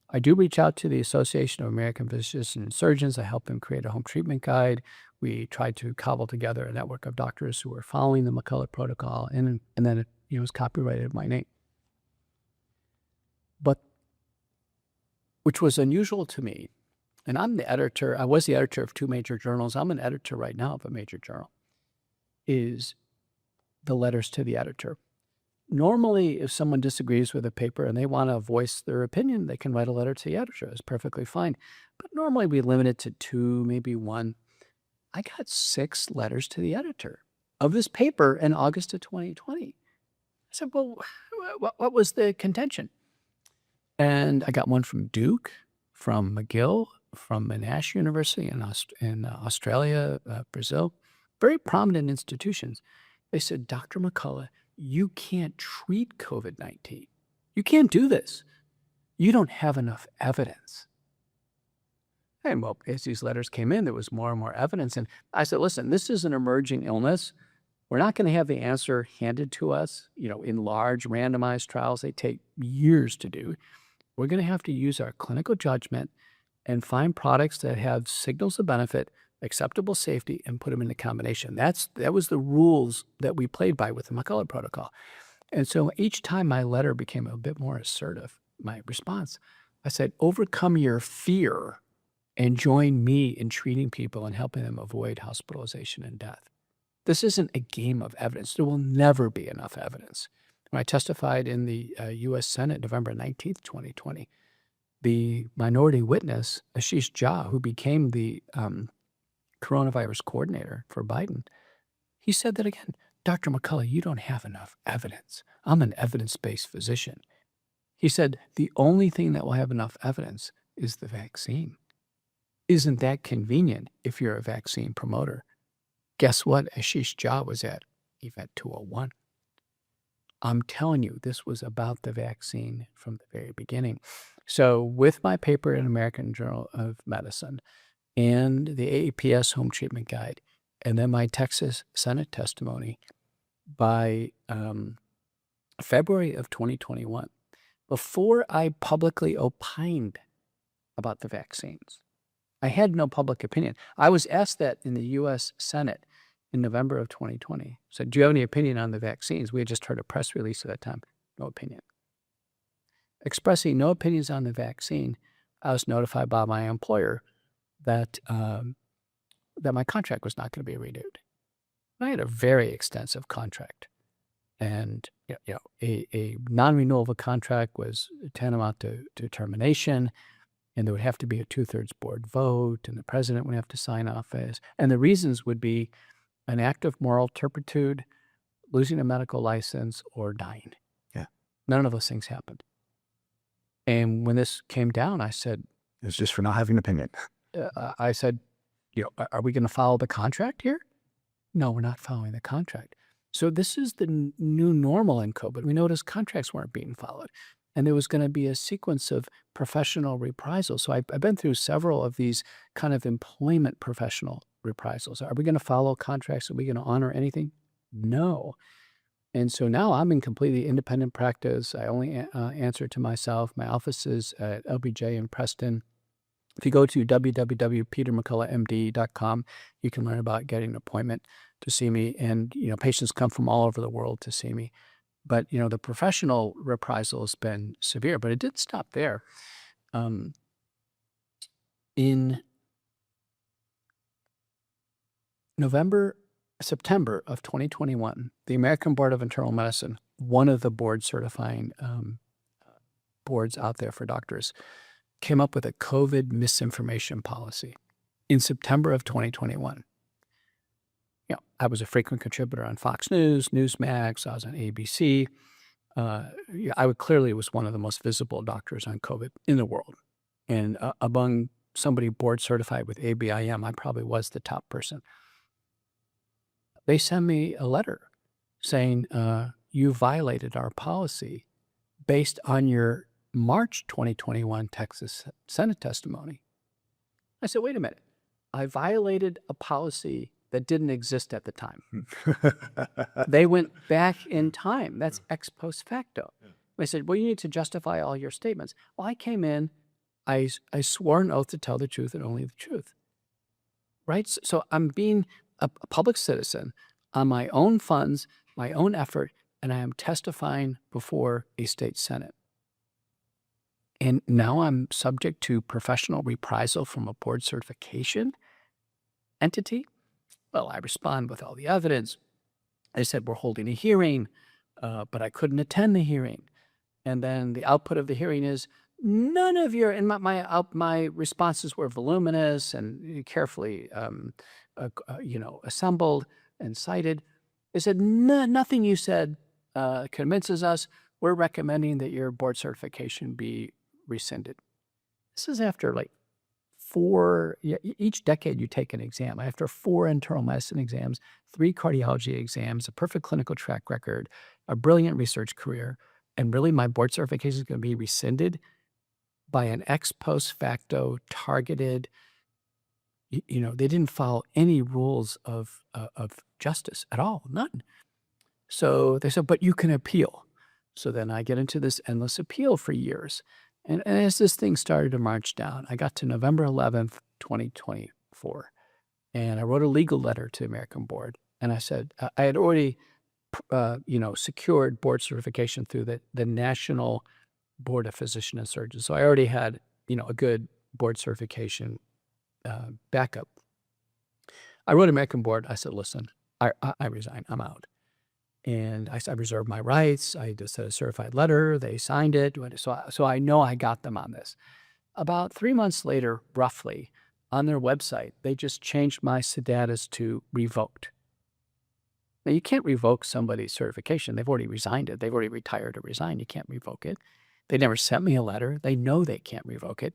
I do reach out to the Association of American Physicians and Surgeons. I help them create a home treatment guide. We tried to cobble together a network of doctors who were following the McCullough Protocol, and then it was copyrighted in my name. But, which was unusual to me, and I'm the editor, I was the editor of 2 major journals. I'm an editor right now of a major journal, is the letters to the editor. Normally, if someone disagrees with a paper and they want to voice their opinion, they can write a letter to the editor. It's perfectly fine. But normally we limit it to 2, maybe 1. I got 6 letters to the editor of this paper in August of 2020. I said, well, what was the contention? And I got one from Duke, from McGill, from Monash University in Australia, Brazil, very prominent institutions. They said, Dr. McCullough, you can't treat COVID-19. You can't do this. You don't have enough evidence. And well, as these letters came in, there was more and more evidence. And I said, listen, this is an emerging illness. We're not going to have the answer handed to us, in large randomized trials. They take years to do. We're going to have to use our clinical judgment and find products that have signals of benefit, acceptable safety, and put them in the combination. That was the rules that we played by with the McCullough protocol. And so each time my letter became a bit more assertive, my response, I said, overcome your fear and join me in treating people and helping them avoid hospitalization and death. This isn't a game of evidence. There will never be enough evidence. When I testified in the U.S. Senate November 19th, 2020, the minority witness, Ashish Jha, who became the coronavirus coordinator for Biden, he said that again, Dr. McCullough, you don't have enough evidence. I'm an evidence-based physician. He said, the only thing that will have enough evidence is the vaccine. Isn't that convenient if you're a vaccine promoter? Guess what? Ashish Jha was at Event 201. I'm telling you, this was about the vaccine from the very beginning. So with my paper in American Journal of Medicine and the AAPS home treatment guide, and then my Texas Senate testimony by February of 2021, before I publicly opined about the vaccines, I had no public opinion. I was asked that in the U.S. Senate in November of 2020. Said, do you have any opinion on the vaccines? We had just heard a press release at that time. No opinion. Expressing no opinions on the vaccine, I was notified by my employer that that my contract was not going to be renewed. I had a very extensive contract, and a non-renewal of a contract was tantamount to termination, and there would have to be a 2/3 board vote, and the president would have to sign off as. And the reasons would be an act of moral turpitude, losing a medical license, or dying. Yeah. None of those things happened. And when this came down, I said, It's just for not having an opinion. I said, are we going to follow the contract here? No, we're not following the contract. So this is the new normal in COVID. We noticed contracts weren't being followed, and there was going to be a sequence of professional reprisals. So I've been through several of these kind of employment professional reprisals. Are we going to follow contracts? Are we going to honor anything? No. And so now I'm in completely independent practice. I only answer to myself. My office is at LBJ in Preston. If you go to www.petermcculloughmd.com, you can learn about getting an appointment to see me. And, patients come from all over the world to see me. But, the professional reprisal has been severe, but it didn't stop there. In September of 2021, the American Board of Internal Medicine, one of the board certifying boards out there for doctors, came up with a COVID misinformation policy in September of 2021. I was a frequent contributor on Fox News, Newsmax, I was on ABC. I clearly was one of the most visible doctors on COVID in the world. And among somebody board certified with ABIM, I probably was the top person. They sent me a letter saying, you violated our policy based on your March 2021 Texas Senate testimony. I said, wait a minute. I violated a policy that didn't exist at the time. They went back in time. That's ex post facto. They said, well, you need to justify all your statements. Well, I came in, I swore an oath to tell the truth and only the truth. Right? So I'm being a public citizen on my own funds, my own effort, and I am testifying before a state senate. And now I'm subject to professional reprisal from a board certification entity. Well, I respond with all the evidence. They said, we're holding a hearing, but I couldn't attend the hearing. And then the output of the hearing is, none of your, and my responses were voluminous and carefully assembled and cited. They said, nothing you said convinces us. We're recommending that your board certification be rescinded. This is after each decade you take an exam. After 4 internal medicine exams, 3 cardiology exams, a perfect clinical track record, a brilliant research career, and really my board certification is going to be rescinded. by an ex post facto targeted, they didn't follow any rules of justice at all, none. So they said, but you can appeal. So then I get into this endless appeal for years. And as this thing started to march down, I got to November 11th, 2024. And I wrote a legal letter to the American board. And I said, I had already, secured board certification through the National Board of Physician and Surgeons. So I already had, a good board certification backup. I wrote American board. I said, listen, I resign. I'm out. And I reserved my rights. I just said a certified letter. They signed it. So I know I got them on this. About 3 months later, roughly, on their website, they just changed my status to revoked. Now, you can't revoke somebody's certification. They've already resigned it. They've already retired or resigned. You can't revoke it. They never sent me a letter. They know they can't revoke it.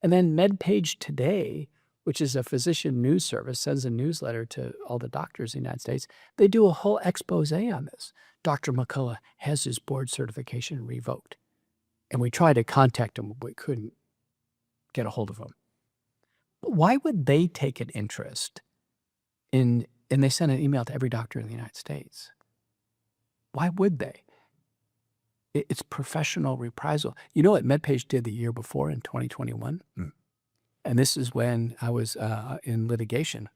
And then MedPage Today, which is a physician news service, sends a newsletter to all the doctors in the United States. They do a whole expose on this. Dr. McCullough has his board certification revoked. And we tried to contact him, but we couldn't get a hold of him. But why would they take an interest in, and they send an email to every doctor in the United States? Why would they? It's professional reprisal. You know what MedPage did the year before in 2021? And this is when I was in litigation.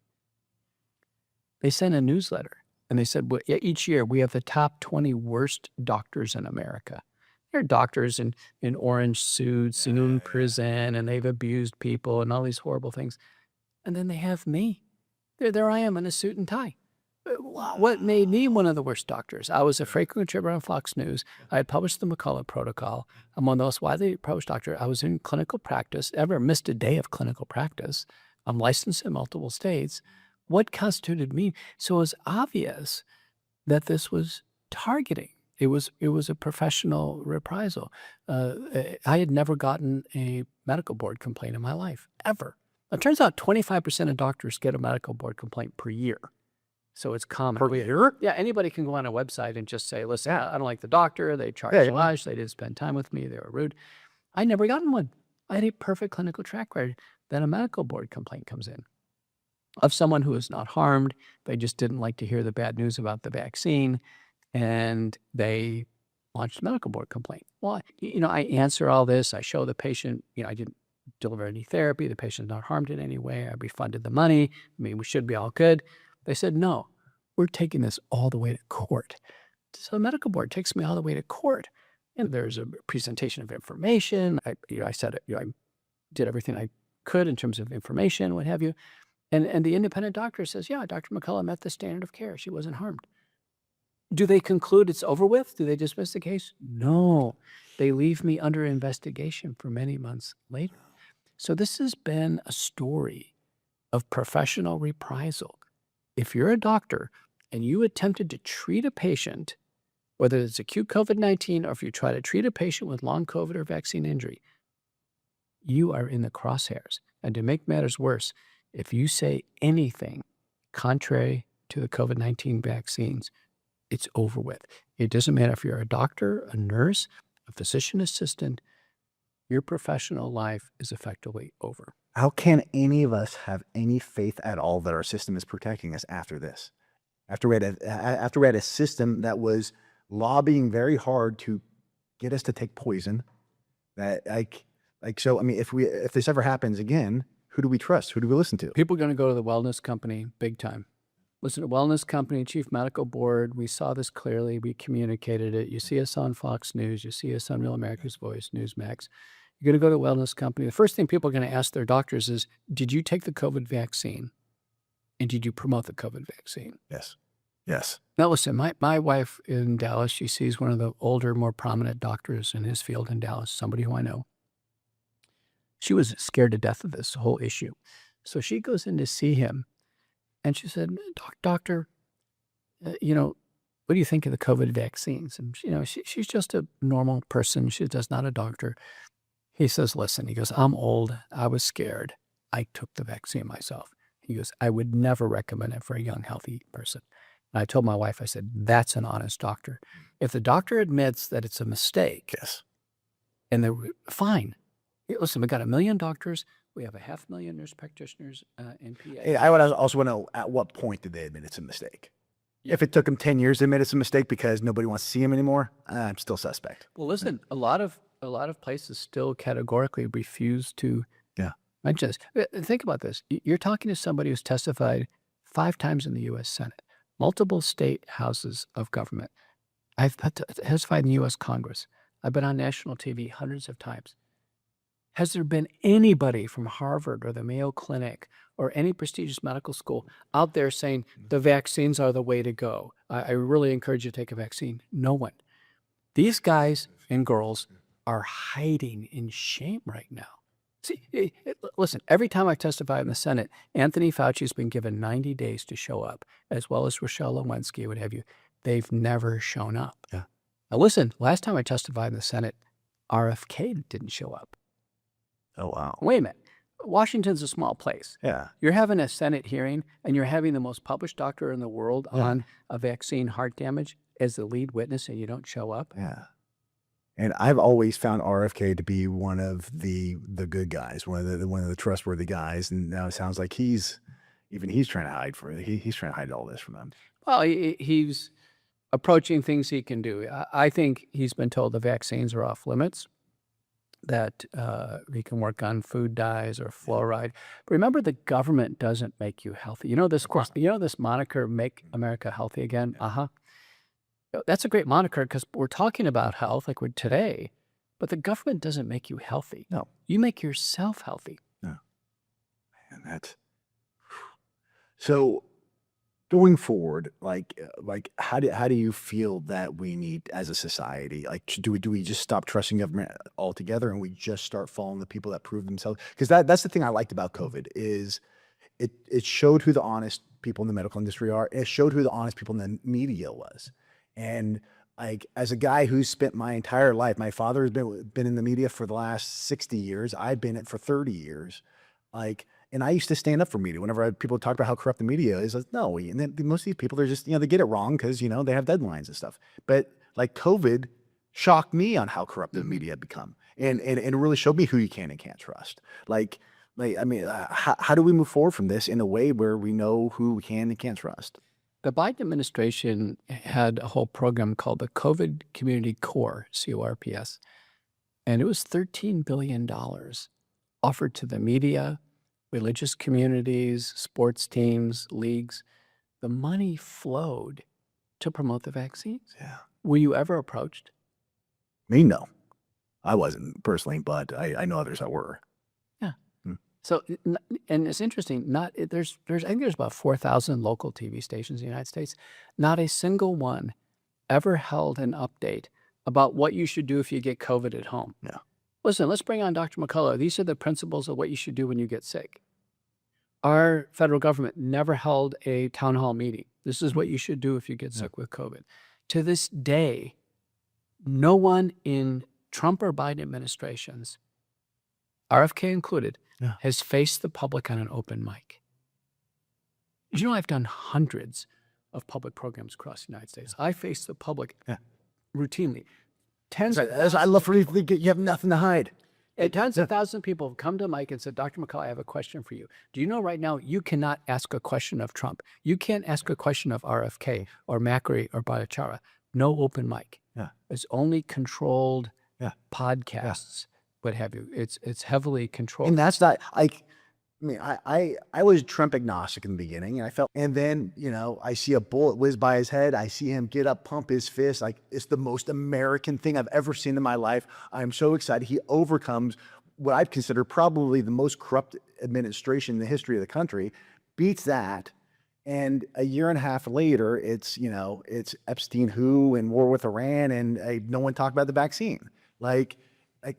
They sent a newsletter, and they said, well, each year we have the top 20 worst doctors in America. They're doctors in orange suits and in prison, and they've abused people and all these horrible things. And then they have me. There I am in a suit and tie. What made me one of the worst doctors? I was a frequent contributor on Fox News. I had published the McCullough Protocol. I'm one of the most widely published doctors. I was in clinical practice, never missed a day of clinical practice. I'm licensed in multiple states. What constituted me? So it was obvious that this was targeting. It was a professional reprisal. I had never gotten a medical board complaint in my life, ever. It turns out 25% of doctors get a medical board complaint per year. So it's common. Per year? Yeah, anybody can go on a website and just say, listen, I don't like the doctor. They charged too much. They didn't spend time with me. They were rude. I never gotten one. I had a perfect clinical track record. Then a medical board complaint comes in of someone who is not harmed. They just didn't like to hear the bad news about the vaccine, and they launched a medical board complaint. Well, I answer all this. I show the patient, I didn't deliver any therapy. The patient's not harmed in any way. I refunded the money. We should be all good. They said, no, we're taking this all the way to court. So the medical board takes me all the way to court. And there's a presentation of information. I said, I did everything I could in terms of information, what have you. And the independent doctor says, yeah, Dr. McCullough met the standard of care. She wasn't harmed. Do they conclude it's over with? Do they dismiss the case? No. They leave me under investigation for many months later. So this has been a story of professional reprisal. If you're a doctor and you attempted to treat a patient, whether it's acute COVID-19 or if you try to treat a patient with long COVID or vaccine injury, you are in the crosshairs. And to make matters worse, if you say anything contrary to the COVID-19 vaccines, it's over with. It doesn't matter if you're a doctor, a nurse, a physician assistant, your professional life is effectively over. How can any of us have any faith at all that our system is protecting us after this? After we had a system that was lobbying very hard to get us to take poison, if this ever happens again, who do we trust? Who do we listen to? People are going to go to the wellness company big time. Listen to wellness company, chief medical board. We saw this clearly. We communicated it. You see us on Fox News. You see us on Real America's Voice, Newsmax. You're going to go to a wellness company. The first thing people are going to ask their doctors is, did you take the COVID vaccine? And did you promote the COVID vaccine? Yes. Yes. Now, listen, my wife in Dallas, she sees one of the older, more prominent doctors in his field in Dallas, somebody who I know. She was scared to death of this whole issue. So she goes in to see him, and she said, Doctor, what do you think of the COVID vaccines? And, she's just a normal person. She's just not a doctor. He says, listen, he goes, I'm old. I was scared. I took the vaccine myself. He goes, I would never recommend it for a young, healthy person. And I told my wife, I said, that's an honest doctor. If the doctor admits that it's a mistake, yes, and they're fine, Listen, we got 1 million doctors. We have 500,000 nurse practitioners and PAs. Hey, I would also want to know, at what point did they admit it's a mistake? If it took them 10 years to admit it's a mistake because nobody wants to see him anymore, I'm still suspect. Well, listen, a lot of places still categorically refuse to Yeah. mention this. Think about this. You're talking to somebody who's testified 5 times in the U.S. Senate, multiple state houses of government. I've testified in the U.S. Congress. I've been on national TV hundreds of times. Has there been anybody from Harvard or the Mayo Clinic or any prestigious medical school out there saying the vaccines are the way to go? I really encourage you to take a vaccine. No one. These guys and girls are hiding in shame right now. See, listen, every time I testify in the Senate, Anthony Fauci's been given 90 days to show up, as well as Rochelle Lewinsky, what have you. They've never shown up. Yeah. Now listen, last time I testified in the Senate, RFK didn't show up. Oh, wow. Wait a minute. Washington's a small place. Yeah. You're having a Senate hearing, and you're having the most published doctor in the world Yeah. on a vaccine heart damage as the lead witness, and you don't show up? Yeah. And I've always found RFK to be one of the good guys, one of the trustworthy guys. And now it sounds like he's trying to hide he's trying to hide all this from them. Well, he's approaching things he can do. I think he's been told the vaccines are off limits, that he can work on food dyes or fluoride. But remember, the government doesn't make you healthy. You know this moniker, "Make America Healthy Again"? That's a great moniker because we're talking about health like we're today, but the government doesn't make you healthy. No. You make yourself healthy. No. Man, that's so. Going forward, like how do you feel that we need as a society? Like, do we just stop trusting government altogether and we just start following the people that prove themselves? Because that's the thing I liked about COVID is it showed who the honest people in the medical industry are. It showed who the honest people in the media was. And like, as a guy who's spent my entire life, my father has been in the media for the last 60 years. I've been in it for 30 years. Like, and I used to stand up for media whenever people talk about how corrupt the media is. Like, no, and then most of these people, they're just, they get it wrong because, they have deadlines and stuff. But like, COVID shocked me on how corrupt the media had become, and it really showed me who you can and can't trust. How do we move forward from this in a way where we know who we can and can't trust? The Biden administration had a whole program called the COVID Community Corps, CORPS, and it was $13 billion offered to the media, religious communities, sports teams, leagues. The money flowed to promote the vaccines. Yeah. Were you ever approached? Me, no. I wasn't personally, but I know others that were. Yeah. So, and it's interesting, I think there's about 4,000 local TV stations in the United States. Not a single one ever held an update about what you should do if you get COVID at home. Yeah. Listen, let's bring on Dr. McCullough. These are the principles of what you should do when you get sick. Our federal government never held a town hall meeting. This is what you should do if you get sick with COVID. To this day, no one in Trump or Biden administrations, RFK included, has faced the public on an open mic. You know, I've done hundreds of public programs across the United States. I face the public routinely. I love for you to think you have nothing to hide. And tens of thousands of people have come to Mike and said, Dr. McCullough, I have a question for you. Do you know right now you cannot ask a question of Trump? You can't ask a question of RFK or Macri or Bhattacharya. No open mic. Yeah. It's only controlled podcasts, what have you. It's heavily controlled. And that's not like, I was Trump agnostic in the beginning, and then, I see a bullet whiz by his head. I see him get up, pump his fist. Like, it's the most American thing I've ever seen in my life. I'm so excited. He overcomes what I'd consider probably the most corrupt administration in the history of the country, beats that. And a year and a half later, it's Epstein who and war with Iran, and no one talked about the vaccine. Like,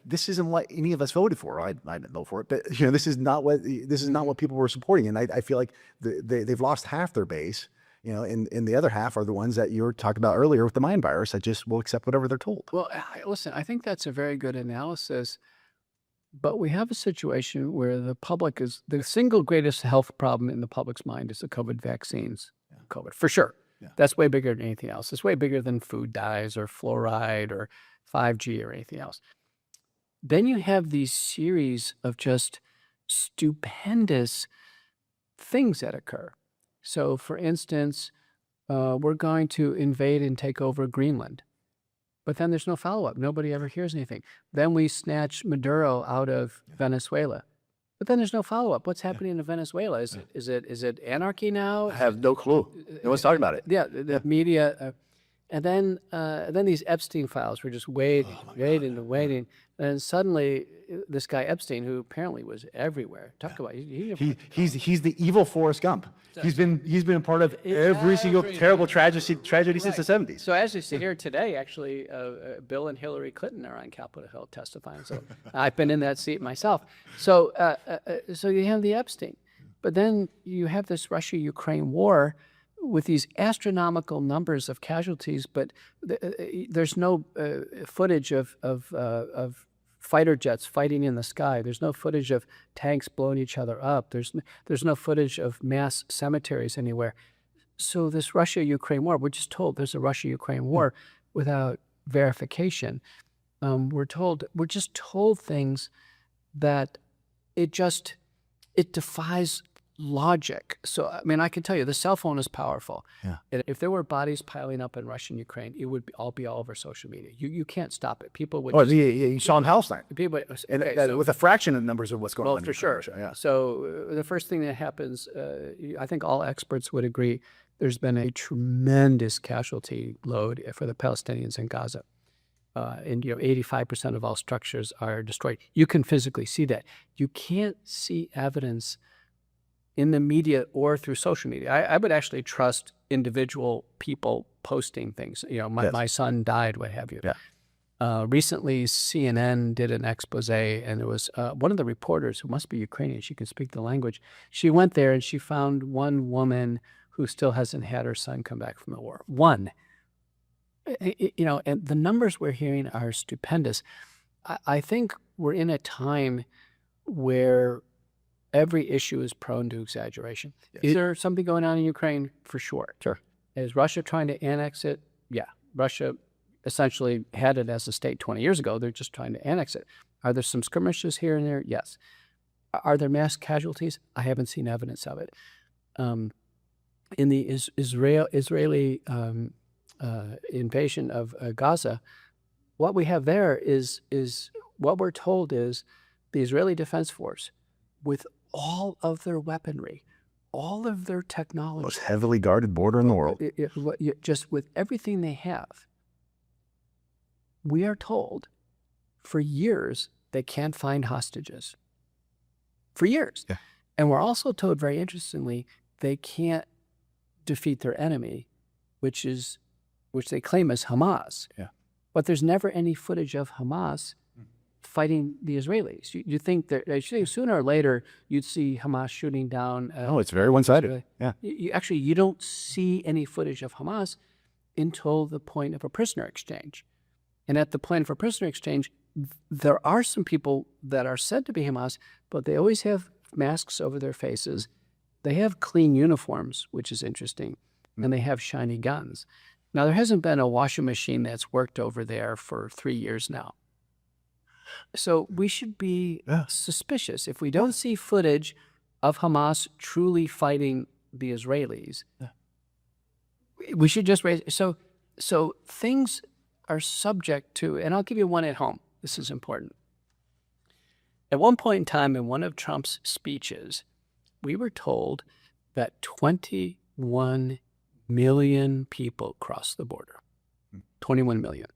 this isn't what any of us voted for. I didn't vote for it, but this is not what people were supporting. And I feel like they've lost half their base, and the other half are the ones that you were talking about earlier with the mind virus that just will accept whatever they're told. Well, listen, I think that's a very good analysis, but we have a situation where the public is the single greatest health problem in the public's mind is the COVID vaccines. COVID, for sure. Yeah. That's way bigger than anything else. It's way bigger than food dyes or fluoride or 5G or anything else. then you have these series of just stupendous things that occur. So, for instance, we're going to invade and take over Greenland. But then there's no follow-up. Nobody ever hears anything. Then we snatch Maduro out of Venezuela. But then there's no follow-up. What's happening in Venezuela? Is it anarchy now? I have no clue. No one's talking about it. Yeah, the media. And then these Epstein files were just waiting, waiting. And suddenly this guy Epstein, who apparently was everywhere, talk about He's the evil Forrest Gump. He's been a part of every single terrible tragedy since the 70s. So as you see here today, actually, Bill and Hillary Clinton are on Capitol Hill testifying. So I've been in that seat myself. So so you have the Epstein, but then you have this Russia-Ukraine war with these astronomical numbers of casualties, but there's no footage of fighter jets fighting in the sky. There's no footage of tanks blowing each other up. There's no footage of mass cemeteries anywhere. So this Russia-Ukraine war, we're just told there's a Russia-Ukraine war without verification. We're just told things that it defies logic. So, I mean, I can tell you the cell phone is powerful. Yeah. If there were bodies piling up in Russia and Ukraine, it would all be all over social media. You can't stop it. People would. Oh, you saw in Palestine. People, With a fraction of the numbers of what's going on. For sure. Russia, yeah. So the first thing that happens, I think all experts would agree, there's been a tremendous casualty load for the Palestinians in Gaza. And 85% of all structures are destroyed. You can physically see that. You can't see evidence in the media or through social media. I would actually trust individual people posting things. My son died, what have you. Yeah. Recently, CNN did an expose, and it was one of the reporters, who must be Ukrainian, she can speak the language. She went there and she found one woman who still hasn't had her son come back from the war. One. And the numbers we're hearing are stupendous. I think we're in a time where every issue is prone to exaggeration. Yes. Is there something going on in Ukraine? For sure. Sure. Is Russia trying to annex it? Yeah. Russia essentially had it as a state 20 years ago. They're just trying to annex it. Are there some skirmishes here and there? Yes. Are there mass casualties? I haven't seen evidence of it. In the Israeli invasion of Gaza, what we have there is what we're told is the Israeli Defense Force, with all of their weaponry, all of their technology, Most heavily guarded border in the world. Just with everything they have, we are told for years they can't find hostages. For years. Yeah. And we're also told, very interestingly, they can't defeat their enemy, which they claim is Hamas. Yeah. But there's never any footage of Hamas fighting the Israelis. You think that sooner or later you'd see Hamas shooting down. Oh, it's very one-sided. Yeah. You don't see any footage of Hamas until the point of a prisoner exchange. And at the point of a prisoner exchange, there are some people that are said to be Hamas, but they always have masks over their faces. They have clean uniforms, which is interesting, and they have shiny guns. Now, there hasn't been a washing machine that's worked over there for 3 years now. So we should be suspicious. If we don't see footage of Hamas truly fighting the Israelis, we should just raise. So things are subject to, and I'll give you one at home. This is important. At one point in time in one of Trump's speeches, we were told that 21 million people crossed the border. 21 million.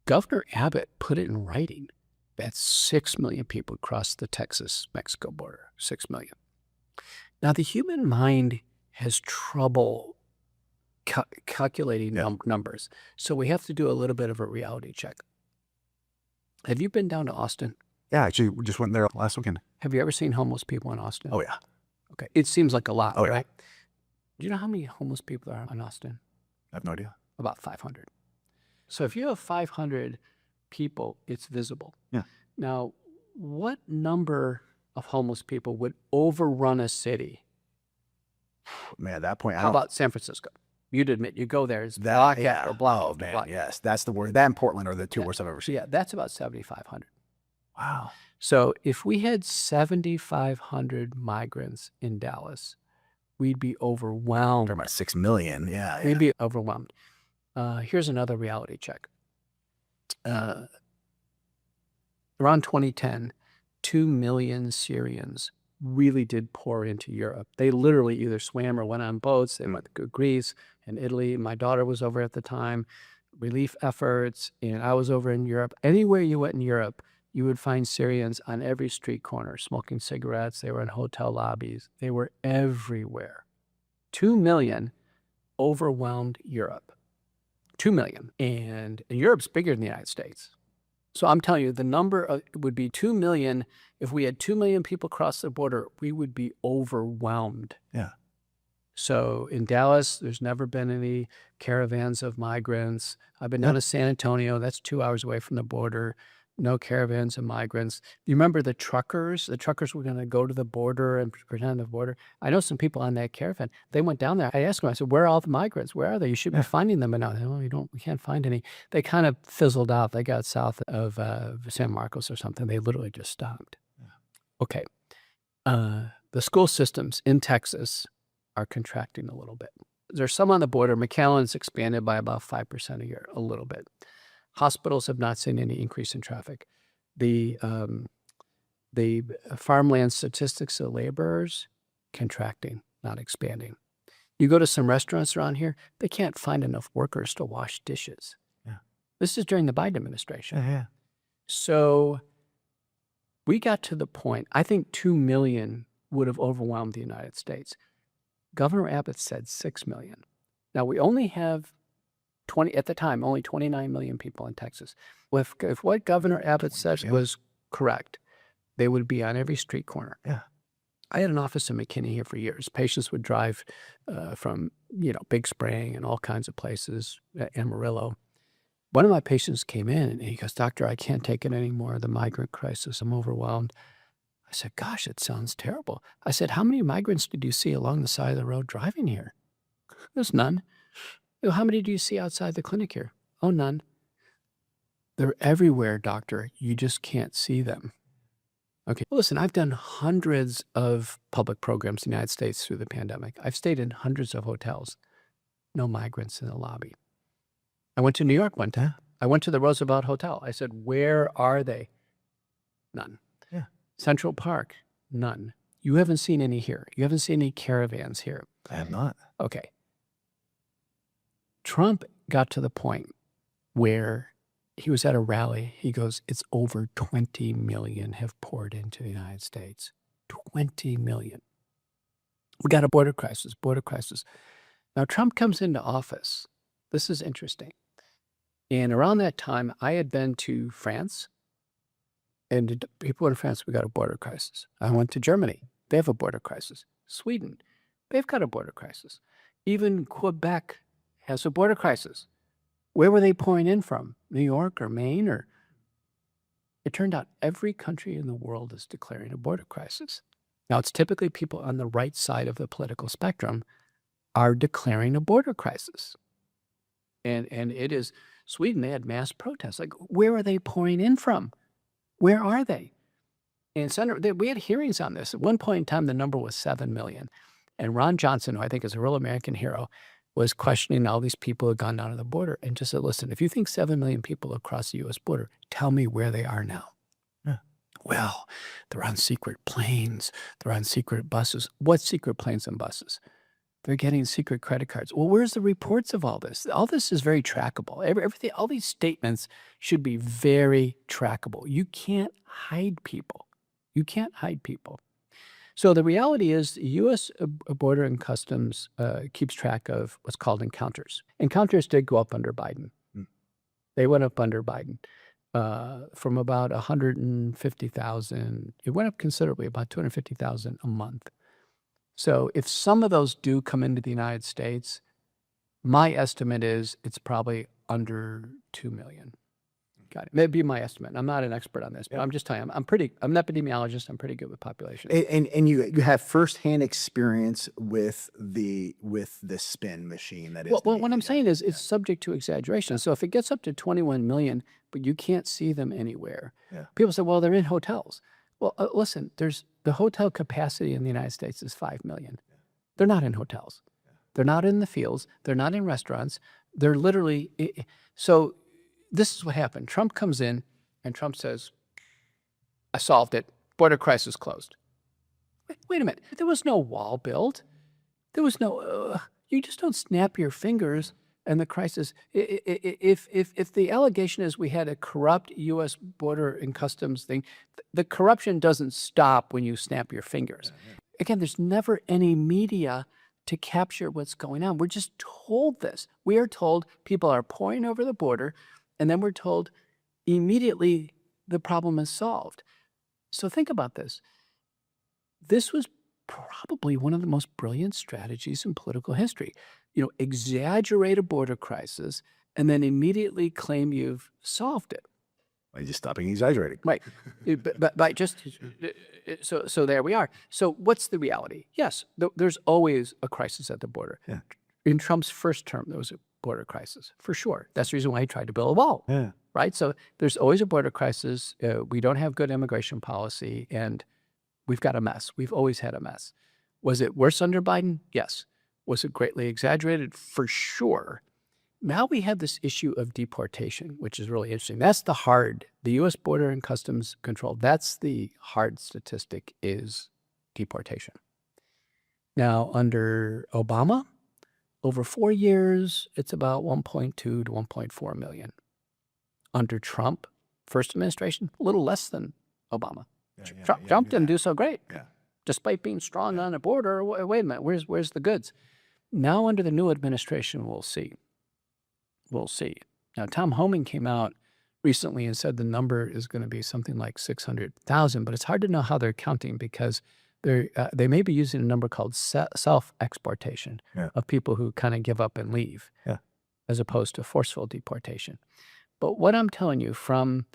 Governor Abbott put it in writing that 6 million people crossed the Texas-Mexico border. 6 million. Now, the human mind has trouble calculating numbers, so we have to do a little bit of a reality check. Have you been down to Austin? Yeah, actually, we just went there last weekend. Have you ever seen homeless people in Austin? Oh, yeah. Okay. It seems like a lot, Oh, yeah. right? Do you know how many homeless people are in Austin? I have no idea. About 500. So if you have 500 people, it's visible. Yeah. Now, what number of homeless people would overrun a city? Man, at that point, How about San Francisco? You'd admit, you go there, it's block after block Oh, after man, block. yes. That's the word. That and Portland are the two worst I've ever seen. Yeah, that's about 7,500. Wow. So if we had 7,500 migrants in Dallas, we'd be overwhelmed. Talking about 6 million. Yeah. We'd be overwhelmed. Here's another reality check. Around 2010, 2 million Syrians really did pour into Europe. They literally either swam or went on boats. They went to Greece and Italy. My daughter was over at the time, relief efforts, and I was over in Europe. Anywhere you went in Europe, you would find Syrians on every street corner smoking cigarettes. They were in hotel lobbies. They were everywhere. 2 million overwhelmed Europe. 2 million. And Europe's bigger than the United States. So I'm telling you, the number would be 2 million. If we had 2 million people cross the border, we would be overwhelmed. Yeah. So in Dallas, there's never been any caravans of migrants. I've been down to San Antonio. That's 2 hours away from the border. No caravans of migrants. You remember the truckers? The truckers were going to go to the border and pretend the border. I know some people on that caravan. They went down there. I asked them, I said, where are all the migrants? Where are they? You should be finding them. And now, well, we can't find any. They kind of fizzled out. They got south of San Marcos or something. They literally just stopped. Okay. The school systems in Texas are contracting a little bit. There's some on the border. McAllen's expanded by about 5% a year, a little bit. Hospitals have not seen any increase in traffic. The farmland statistics of laborers, contracting, not expanding. You go to some restaurants around here, they can't find enough workers to wash dishes. Yeah. This is during the Biden administration. Yeah. So we got to the point, I think 2 million would have overwhelmed the United States. Governor Abbott said 6 million. Now we only have at the time, only 29 million people in Texas. If what Governor Abbott says was correct, they would be on every street corner. Yeah. I had an office in McKinney here for years. Patients would drive from, Big Spring and all kinds of places, Amarillo. One of my patients came in and he goes, "Doctor, I can't take it anymore. The migrant crisis, I'm overwhelmed." I said, "Gosh, it sounds terrible." I said, "How many migrants did you see along the side of the road driving here?" "There's none." "How many do you see outside the clinic here?" "Oh, none." "They're everywhere, doctor. You just can't see them." Okay. Well, listen, I've done hundreds of public programs in the United States through the pandemic. I've stayed in hundreds of hotels. No migrants in the lobby. I went to New York one time. I went to the Roosevelt Hotel. I said, "Where are they?" None. Yeah. Central Park, none. You haven't seen any here. You haven't seen any caravans here. I have not. Okay. Trump got to the point where he was at a rally. He goes, "It's over 20 million have poured into the United States." 20 million. We got a border crisis. Now, Trump comes into office. This is interesting. And around that time, I had been to France. And the people in France, we got a border crisis. I went to Germany. They have a border crisis. Sweden, they've got a border crisis. Even Quebec has a border crisis. Where were they pouring in from? New York or Maine? Or it turned out every country in the world is declaring a border crisis. Now, it's typically people on the right side of the political spectrum are declaring a border crisis. And it is Sweden, they had mass protests. Like, where are they pouring in from? Where are they? And Senator, we had hearings on this. At one point in time, the number was 7 million. And Ron Johnson, who I think is a real American hero, was questioning all these people who had gone down to the border and just said, "Listen, if you think 7 million people across the U.S. border, tell me where they are now." Yeah. "Well, they're on secret planes. They're on secret buses." "What secret planes and buses?" "They're getting secret credit cards." "Well, where's the reports of all this?" All this is very trackable. Everything, all these statements should be very trackable. You can't hide people. You can't hide people. So the reality is the U.S. Border and Customs keeps track of what's called encounters. Encounters did go up under Biden. They went up under Biden from about 150,000. It went up considerably, about 250,000 a month. So if some of those do come into the United States, my estimate is it's probably under 2 million. Got it. That'd be my estimate. I'm not an expert on this, but I'm just telling you, I'm an epidemiologist. I'm pretty good with population. And you have firsthand experience with the spin machine that is. Well, what I'm saying is it's subject to exaggeration. So if it gets up to 21 million, but you can't see them anywhere. Yeah. People say, well, they're in hotels. Well, listen, the hotel capacity in the United States is 5 million. They're not in hotels. They're not in the fields. They're not in restaurants. They're literally, so this is what happened. Trump comes in and Trump says, I solved it. Border crisis closed. Wait a minute. There was no wall built. There was no, you just don't snap your fingers and the crisis. If the allegation is we had a corrupt U.S. border and customs thing, the corruption doesn't stop when you snap your fingers. Again, there's never any media to capture what's going on. We're just told this. We are told people are pouring over the border, and then we're told immediately the problem is solved. So think about this. This was probably one of the most brilliant strategies in political history. You know, exaggerate a border crisis and then immediately claim you've solved it. By just stopping exaggerating. Right. But by just, so there we are. So what's the reality? Yes, there's always a crisis at the border. Yeah. In Trump's first term, there was a border crisis, for sure. That's the reason why he tried to build a wall. Yeah. Right? So there's always a border crisis. We don't have good immigration policy, and we've got a mess. We've always had a mess. Was it worse under Biden? Yes. Was it greatly exaggerated? For sure. Now we have this issue of deportation, which is really interesting. That's the U.S. Border and Customs Control, that's the hard statistic, is deportation. Now, under Obama, over 4 years, it's about 1.2 to 1.4 million. Under Trump, first administration, a little less than Obama. Trump didn't do so great. Yeah. Despite being strong on the border, wait a minute, where's the goods? Now under the new administration, we'll see. We'll see. Now, Tom Homan came out recently and said the number is going to be something like 600,000, but it's hard to know how they're counting because they may be using a number called self-exportation of people who kind of give up and leave, as opposed to forceful deportation. But what I'm telling you, from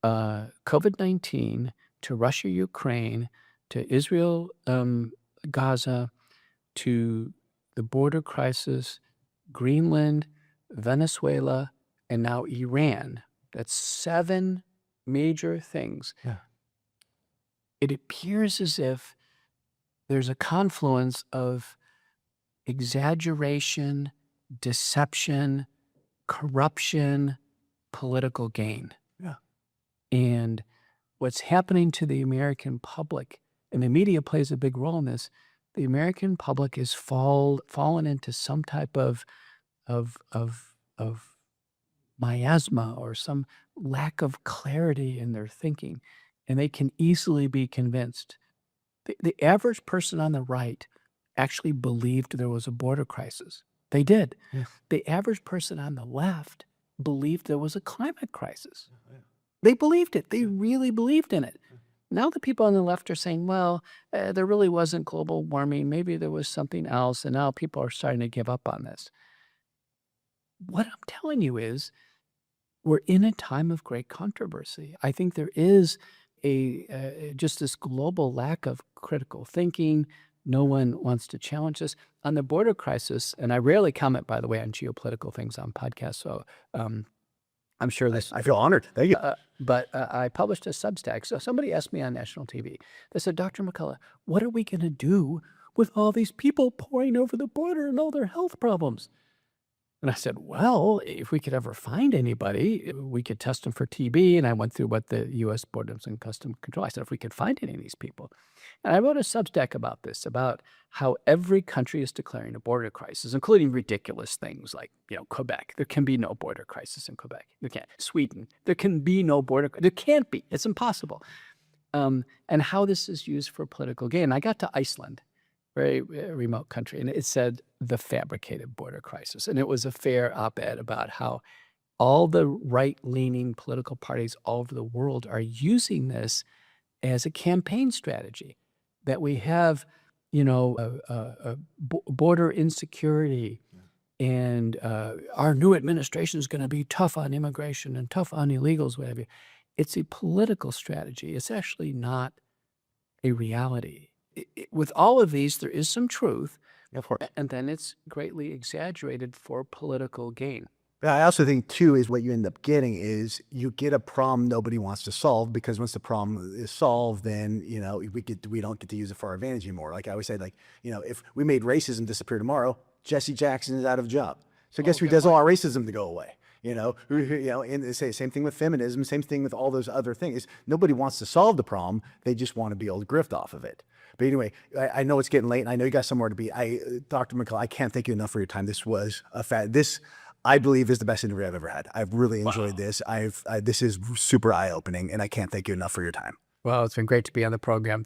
COVID-19 to Russia, Ukraine, to Israel, Gaza, to the border crisis, Greenland, Venezuela, and now Iran. That's 7 major things. Yeah. It appears as if there's a confluence of exaggeration, deception, corruption, political gain. Yeah. And what's happening to the American public, and the media plays a big role in this, the American public is fallen into some type of miasma or some lack of clarity in their thinking, and they can easily be convinced. The average person on the right actually believed there was a border crisis. They did. Yeah. The average person on the left believed there was a climate crisis. They believed it. They really believed in it. Now the people on the left are saying, well, there really wasn't global warming. Maybe there was something else. And now people are starting to give up on this. What I'm telling you is we're in a time of great controversy. I think there is just this global lack of critical thinking. No one wants to challenge this. On the border crisis, and I rarely comment, by the way, on geopolitical things on podcasts, so I'm sure this... I feel honored. Thank you. But I published a Substack. So somebody asked me on national TV. They said, Dr. McCullough, what are we going to do with all these people pouring over the border and all their health problems? And I said, well, if we could ever find anybody, we could test them for TB. And I went through what the U.S. Borders and Customs Control. I said, if we could find any of these people. And I wrote a Substack about this, about how every country is declaring a border crisis, including ridiculous things like, Quebec. There can be no border crisis in Quebec. There can't. Sweden. There can be no border. There can't be. It's impossible. And how this is used for political gain. I got to Iceland, very remote country, and it said the fabricated border crisis. And it was a fair op-ed about how all the right-leaning political parties all over the world are using this as a campaign strategy, that we have, border insecurity, and our new administration is going to be tough on immigration and tough on illegals, whatever. It's a political strategy. It's actually not a reality. With all of these, there is some truth, Of course. and then it's greatly exaggerated for political gain. But I also think too is what you end up getting is you get a problem nobody wants to solve, because once the problem is solved, then we don't get to use it for our advantage anymore. Like I always say, like if we made racism disappear tomorrow, Jesse Jackson is out of a job. So guess who does all our racism to go away? And they say same thing with feminism, same thing with all those other things. Nobody wants to solve the problem; they just want to be able to grift off of it. But anyway, I know it's getting late, and I know you got somewhere to be. Dr. McCullough, I can't thank you enough for your time. This was I believe is the best interview I've ever had. I've really enjoyed this. This is super eye-opening, and I can't thank you enough for your time. Well, it's been great to be on the program.